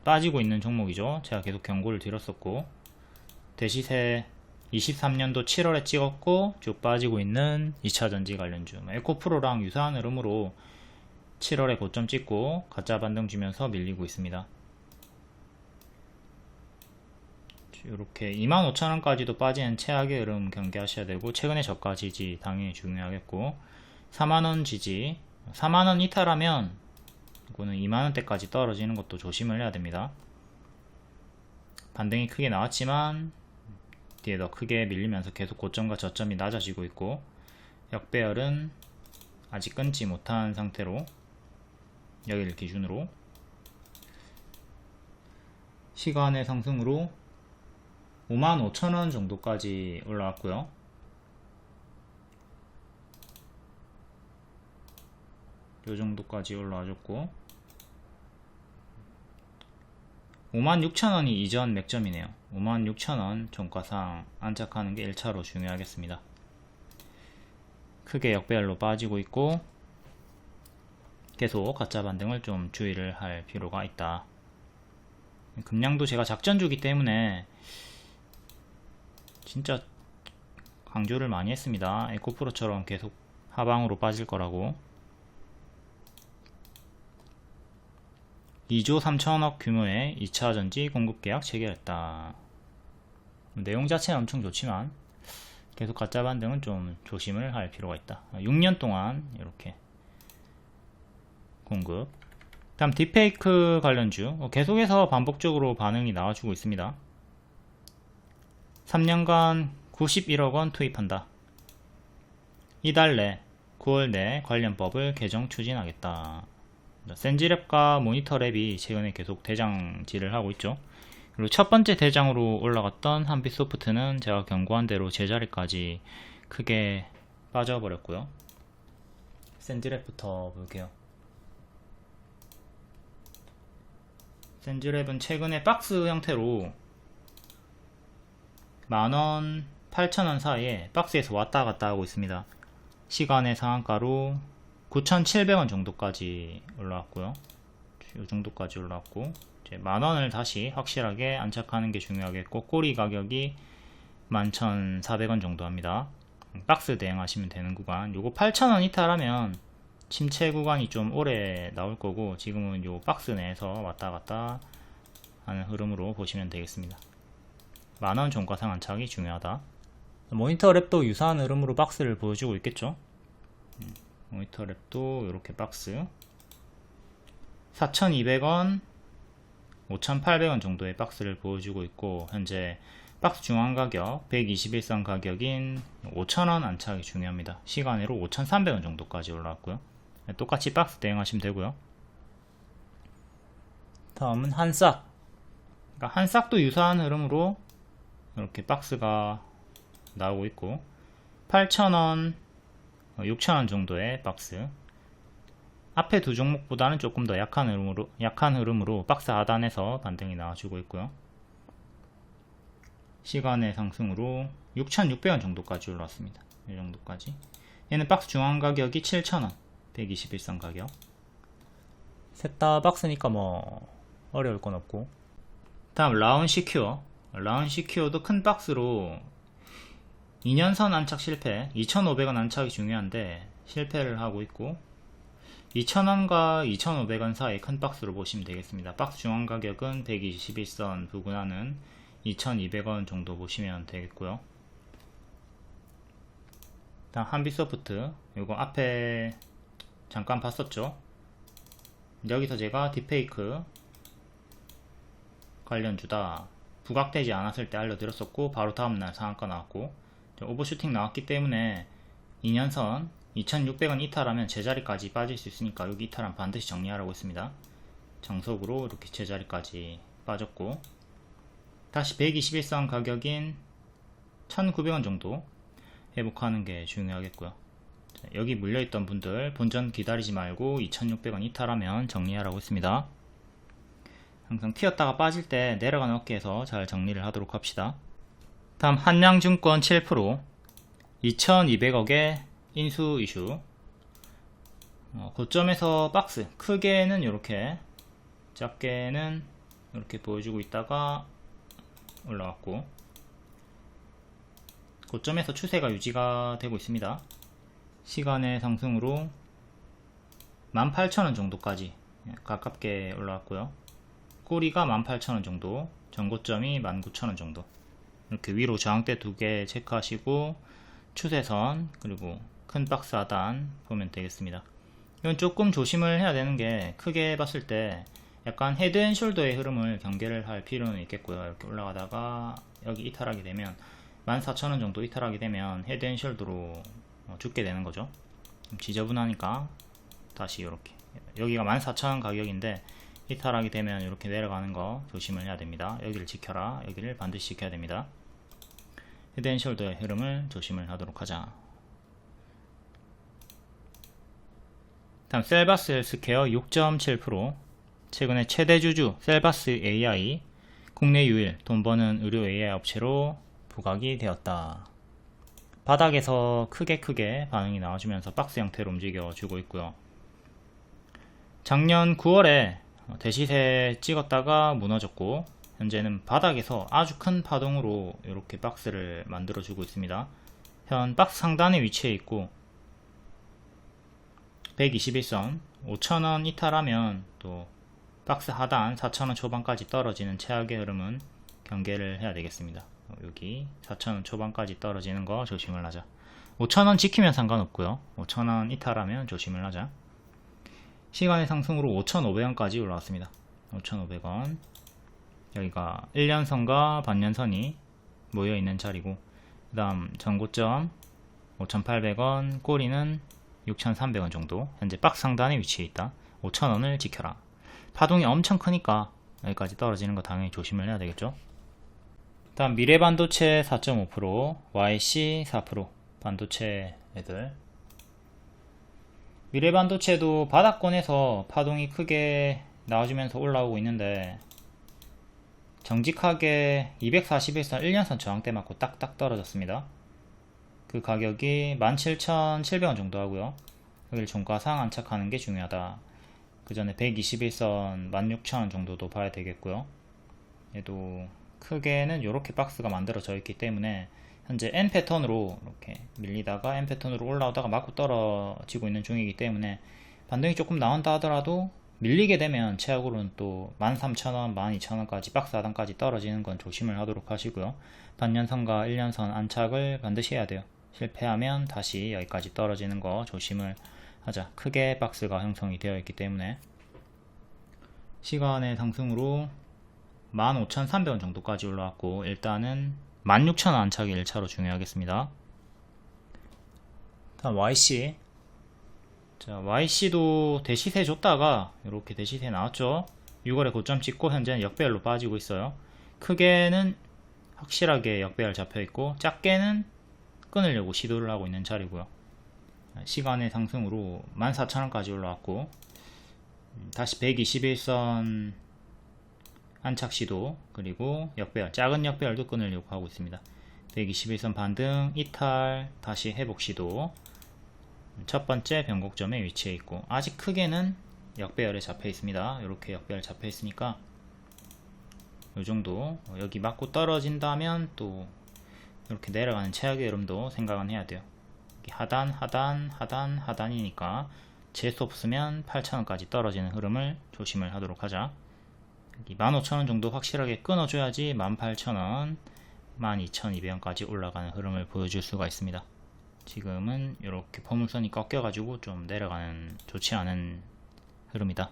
빠지고 있는 종목이죠. 제가 계속 경고를 드렸었고, 대시세 23년도 7월에 찍었고 쭉 빠지고 있는 2차전지 관련주, 에코프로랑 유사한 흐름으로 7월에 고점 찍고 가짜 반등 주면서 밀리고 있습니다. 이렇게 25,000원까지도 빠지는 최악의 흐름 경계하셔야 되고, 최근에 저가 지지 당연히 중요하겠고, 4만원 지지, 4만원 이탈하면 이거는 2만원대까지 떨어지는 것도 조심을 해야 됩니다. 반등이 크게 나왔지만 뒤에 더 크게 밀리면서 계속 고점과 저점이 낮아지고 있고, 역배열은 아직 끊지 못한 상태로 여기를 기준으로 시간의 상승으로 55,000원 정도까지 올라왔고요. 요 정도까지 올라와줬고, 56,000원이 이전 맥점이네요. 56,000원 종가상 안착하는 게 1차로 중요하겠습니다. 크게 역배열로 빠지고 있고, 계속 가짜 반등을 좀 주의를 할 필요가 있다. 금량도 제가 작전주기 때문에 진짜 강조를 많이 했습니다. 에코프로처럼 계속 하방으로 빠질 거라고. 2조 3천억 규모의 2차전지 공급계약 체결했다. 내용 자체는 엄청 좋지만 계속 가짜 반등은 좀 조심을 할 필요가 있다. 6년 동안 이렇게 공급. 다음 딥페이크 관련주 계속해서 반복적으로 반응이 나와주고 있습니다. 3년간 91억원 투입한다. 이달 내 9월 내 관련법을 개정 추진하겠다. 센지랩과 모니터랩이 최근에 계속 대장질을 하고 있죠. 그리고 첫 번째 대장으로 올라갔던 한빛소프트는 제가 경고한 대로 제자리까지 크게 빠져버렸고요. 센즈랩부터 볼게요. 센즈랩은 최근에 박스 형태로 만원, 8,000원 사이에 박스에서 왔다 갔다 하고 있습니다. 시간의 상한가로 9,700원 정도까지 올라왔고요. 이 정도까지 올라왔고, 이제 만원을 다시 확실하게 안착하는 게 중요하겠고, 꼬리 가격이 11,400원 정도 합니다. 박스 대응하시면 되는 구간. 요거 8,000원 이탈하면 침체 구간이 좀 오래 나올 거고, 지금은 요 박스 내에서 왔다 갔다 하는 흐름으로 보시면 되겠습니다. 만원 종가상 안착이 중요하다. 모니터 랩도 유사한 흐름으로 박스를 보여주고 있겠죠. 모니터 랩도 이렇게 박스 4,200원 5,800원 정도의 박스를 보여주고 있고, 현재 박스 중앙 가격 121선 가격인 5,000원 안착이 중요합니다. 시간으로 5,300원 정도까지 올라왔고요. 똑같이 박스 대응하시면 되고요. 다음은 한싹. 그러니까 한싹도 유사한 흐름으로 이렇게 박스가 나오고 있고, 8,000원 6,000원 정도의 박스. 앞에 두 종목보다는 조금 더 약한 흐름으로 박스 하단에서 반등이 나와주고 있고요. 시간의 상승으로 6,600원 정도까지 올라왔습니다. 이 정도까지. 얘는 박스 중앙 가격이 7,000원 121선 가격. 셋 다 박스니까 뭐 어려울 건 없고. 다음 라운 시큐어. 라운 시큐어도 큰 박스로 2년선 안착 실패, 2,500원 안착이 중요한데 실패를 하고 있고, 2,000원과 2,500원 사이 큰 박스로 보시면 되겠습니다. 박스 중앙 가격은 121선 부근하는 2,200원 정도 보시면 되겠고요. 다음 한빛소프트. 이거 앞에 잠깐 봤었죠. 여기서 제가 딥페이크 관련주다 부각되지 않았을 때 알려드렸었고, 바로 다음날 상한가 나왔고, 오버슈팅 나왔기 때문에 2년선 2,600원 이탈하면 제자리까지 빠질 수 있으니까 여기 이탈하면 반드시 정리하라고 했습니다. 정석으로 이렇게 제자리까지 빠졌고, 다시 121선 가격인 1,900원 정도 회복하는 게 중요하겠고요. 여기 물려있던 분들 본전 기다리지 말고 2,600원 이탈하면 정리하라고 했습니다. 항상 튀었다가 빠질 때 내려가는 어깨에서 잘 정리를 하도록 합시다. 다음 한양증권 7% 2,200억의 인수 이슈. 고점에서 박스 크게는 이렇게, 작게는 이렇게 보여주고 있다가 올라왔고, 고점에서 추세가 유지가 되고 있습니다. 시간의 상승으로 18,000원 정도까지 가깝게 올라왔고요. 꼬리가 18,000원 정도, 전고점이 19,000원 정도. 이렇게 위로 저항대 2개 체크하시고 추세선 그리고 큰 박스 하단 보면 되겠습니다. 이건 조금 조심을 해야 되는 게, 크게 봤을 때 약간 헤드앤숄더의 흐름을 경계를 할 필요는 있겠고요. 이렇게 올라가다가 여기 이탈하게 되면 14,000원 정도 이탈하게 되면 헤드앤숄더로 죽게 되는 거죠. 지저분하니까 다시 이렇게, 여기가 14,000원 가격인데 이탈하게 되면 이렇게 내려가는 거 조심을 해야 됩니다. 여기를 지켜라. 여기를 반드시 지켜야 됩니다. 헤드앤숄더의 흐름을 조심을 하도록 하자. 다음 셀바스 헬스케어 6.7%. 최근에 최대 주주 셀바스 AI 국내 유일 돈 버는 의료 AI 업체로 부각이 되었다. 바닥에서 크게 반응이 나와주면서 박스 형태로 움직여주고 있고요. 작년 9월에 대시세 찍었다가 무너졌고, 현재는 바닥에서 아주 큰 파동으로 이렇게 박스를 만들어 주고 있습니다. 현 박스 상단에 위치해 있고, 121선 5,000원 이탈하면 또 박스 하단 4,000원 초반까지 떨어지는 최악의 흐름은 경계를 해야 되겠습니다. 여기 4,000원 초반까지 떨어지는 거 조심을 하자. 5,000원 지키면 상관없고요. 5,000원 이탈하면 조심을 하자. 시간의 상승으로 5,500원까지 올라왔습니다. 5,500원. 여기가 1년선과 반년선이 모여있는 자리고, 그 다음 전고점 5,800원, 꼬리는 6,300원 정도. 현재 박스 상단에 위치해 있다. 5,000원을 지켜라. 파동이 엄청 크니까 여기까지 떨어지는 거 당연히 조심을 해야 되겠죠. 다음 미래반도체 4.5%, YC 4%. 반도체 애들 미래반도체도 바닥권에서 파동이 크게 나와주면서 올라오고 있는데 정직하게 241선 1년선 저항대 맞고 딱딱 떨어졌습니다. 그 가격이 17,700원 정도 하고요. 여기를 종가상 안착하는 게 중요하다. 그 전에 121선 16,000원 정도도 봐야 되겠고요. 얘도 크게는 이렇게 박스가 만들어져 있기 때문에 현재 N 패턴으로 이렇게 밀리다가 N 패턴으로 올라오다가 맞고 떨어지고 있는 중이기 때문에 반등이 조금 나온다 하더라도 밀리게 되면 최악으로는 또 13,000원, 12,000원까지 박스 하단까지 떨어지는 건 조심을 하도록 하시고요. 반년선과 1년선 안착을 반드시 해야 돼요. 실패하면 다시 여기까지 떨어지는 거 조심을 하자. 크게 박스가 형성이 되어 있기 때문에 시간의 상승으로 15,300원 정도까지 올라왔고 일단은 16,000원 안착이 1차로 중요하겠습니다. 다음 YC. 자, YC도 대시세 줬다가 이렇게 대시세 나왔죠. 6월에 고점 찍고 현재는 역배열로 빠지고 있어요. 크게는 확실하게 역배열 잡혀있고 작게는 끊으려고 시도를 하고 있는 자리고요. 시간의 상승으로 14,000원까지 올라왔고 다시 121선 안착 시도 그리고 역배열, 작은 역배열도 끊으려고 하고 있습니다. 121선 반등, 이탈, 다시 회복 시도. 첫 번째 변곡점에 위치해 있고 아직 크게는 역배열에 잡혀 있습니다. 이렇게 역배열 잡혀 있으니까 이 정도 여기 맞고 떨어진다면 또 이렇게 내려가는 최악의 흐름도 생각은 해야 돼요. 하단, 하단, 하단, 하단이니까 재수 없으면 8,000원까지 떨어지는 흐름을 조심을 하도록 하자. 15,000원 정도 확실하게 끊어줘야지 18,000원, 12,200원까지 올라가는 흐름을 보여줄 수가 있습니다. 지금은 이렇게 포물선이 꺾여가지고 좀 내려가는 좋지 않은 흐름이다.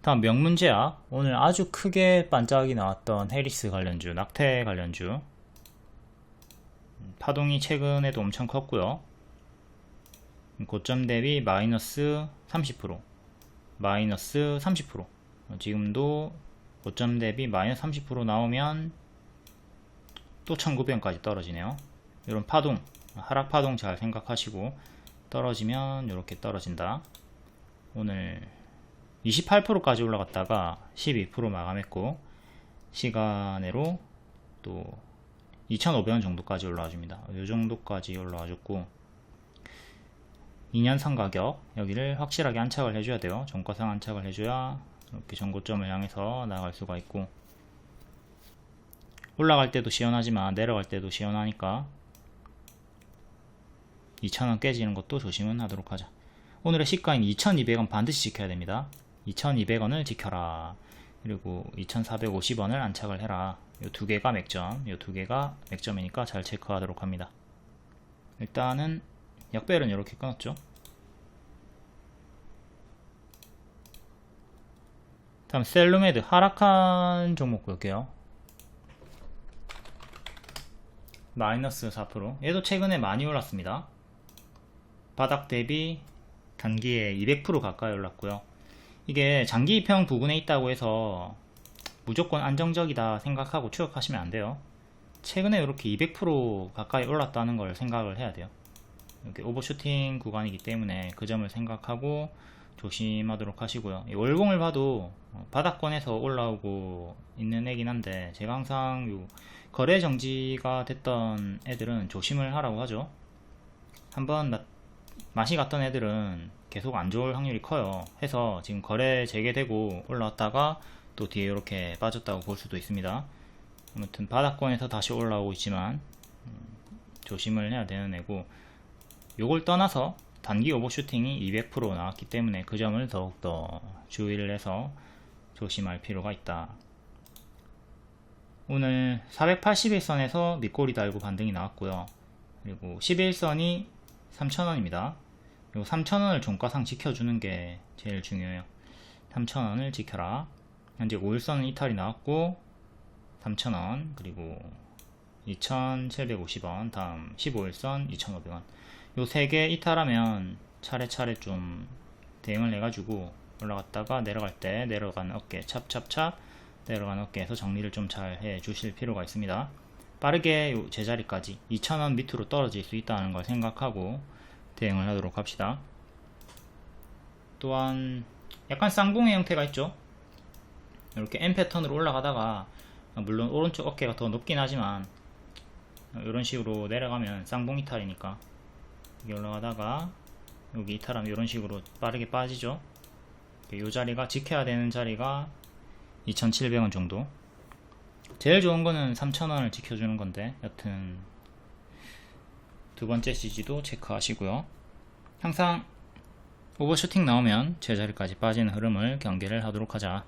다음 명문제약. 오늘 아주 크게 반짝이 나왔던 해리스 관련주, 낙태 관련주. 파동이 최근에도 엄청 컸고요. 고점 대비 마이너스 30%, 마이너스 30%. 지금도 고점 대비 마이너스 30% 나오면 또 1900원까지 떨어지네요. 이런 파동, 하락 파동 잘 생각하시고 떨어지면 이렇게 떨어진다. 오늘 28%까지 올라갔다가 12% 마감했고 시간으로 또 2,500원 정도까지 올라와 줍니다. 이 정도까지 올라와 줬고 2년선 가격 여기를 확실하게 안착을 해줘야 돼요. 종가상 안착을 해줘야 이렇게 전고점을 향해서 나갈 수가 있고 올라갈 때도 시원하지만 내려갈 때도 시원하니까 2,000원 깨지는 것도 조심은 하도록 하자. 오늘의 시가인 2,200원 반드시 지켜야 됩니다. 2,200원을 지켜라. 그리고 2,450원을 안착을 해라. 이 두 개가 맥점, 이 두 개가 맥점이니까 잘 체크하도록 합니다. 일단은 역배열은 이렇게 끊었죠. 다음 셀루메드 하락한 종목 볼게요. 마이너스 4%. 얘도 최근에 많이 올랐습니다. 바닥 대비 단기에 200% 가까이 올랐고요. 이게 장기 입형 부근에 있다고 해서 무조건 안정적이다 생각하고 추격하시면 안 돼요. 최근에 이렇게 200% 가까이 올랐다는 걸 생각을 해야 돼요. 이렇게 오버슈팅 구간이기 때문에 그 점을 생각하고 조심하도록 하시고요. 이 월봉을 봐도 바닥권에서 올라오고 있는 애긴 한데 제가 항상 요 거래 정지가 됐던 애들은 조심을 하라고 하죠. 한번 맛이 갔던 애들은 계속 안 좋을 확률이 커요. 해서 지금 거래 재개되고 올라왔다가 또 뒤에 이렇게 빠졌다고 볼 수도 있습니다. 아무튼 바닥권에서 다시 올라오고 있지만 조심을 해야 되는 애고 요걸 떠나서 단기 오버슈팅이 200% 나왔기 때문에 그 점을 더욱더 주의를 해서 조심할 필요가 있다. 오늘 481선에서 밑꼬리 달고 반등이 나왔고요. 그리고 11선이 3,000원입니다. 요 3,000원을 종가상 지켜주는 게 제일 중요해요. 3,000원을 지켜라. 현재 5일선은 이탈이 나왔고 3,000원 그리고 2,750원 다음 15일선 2,500원 요 3개 이탈하면 차례차례 좀 대응을 해가지고 올라갔다가 내려갈 때 내려가는 어깨 찹찹찹 내려가는 어깨에서 정리를 좀 잘 해 주실 필요가 있습니다. 빠르게 요 제자리까지 2,000원 밑으로 떨어질 수 있다는 걸 생각하고 대응을 하도록 합시다. 또한 약간 쌍봉의 형태가 있죠. 이렇게 M 패턴으로 올라가다가 물론 오른쪽 어깨가 더 높긴 하지만 이런 식으로 내려가면 쌍봉 이탈이니까 여기 올라가다가 여기 이탈하면 이런 식으로 빠르게 빠지죠. 이 자리가 지켜야 되는 자리가 2,700원 정도. 제일 좋은 거는 3,000원을 지켜주는 건데 여튼 두 번째 CG도 체크하시고요. 항상 오버슈팅 나오면 제자리까지 빠지는 흐름을 경계를 하도록 하자.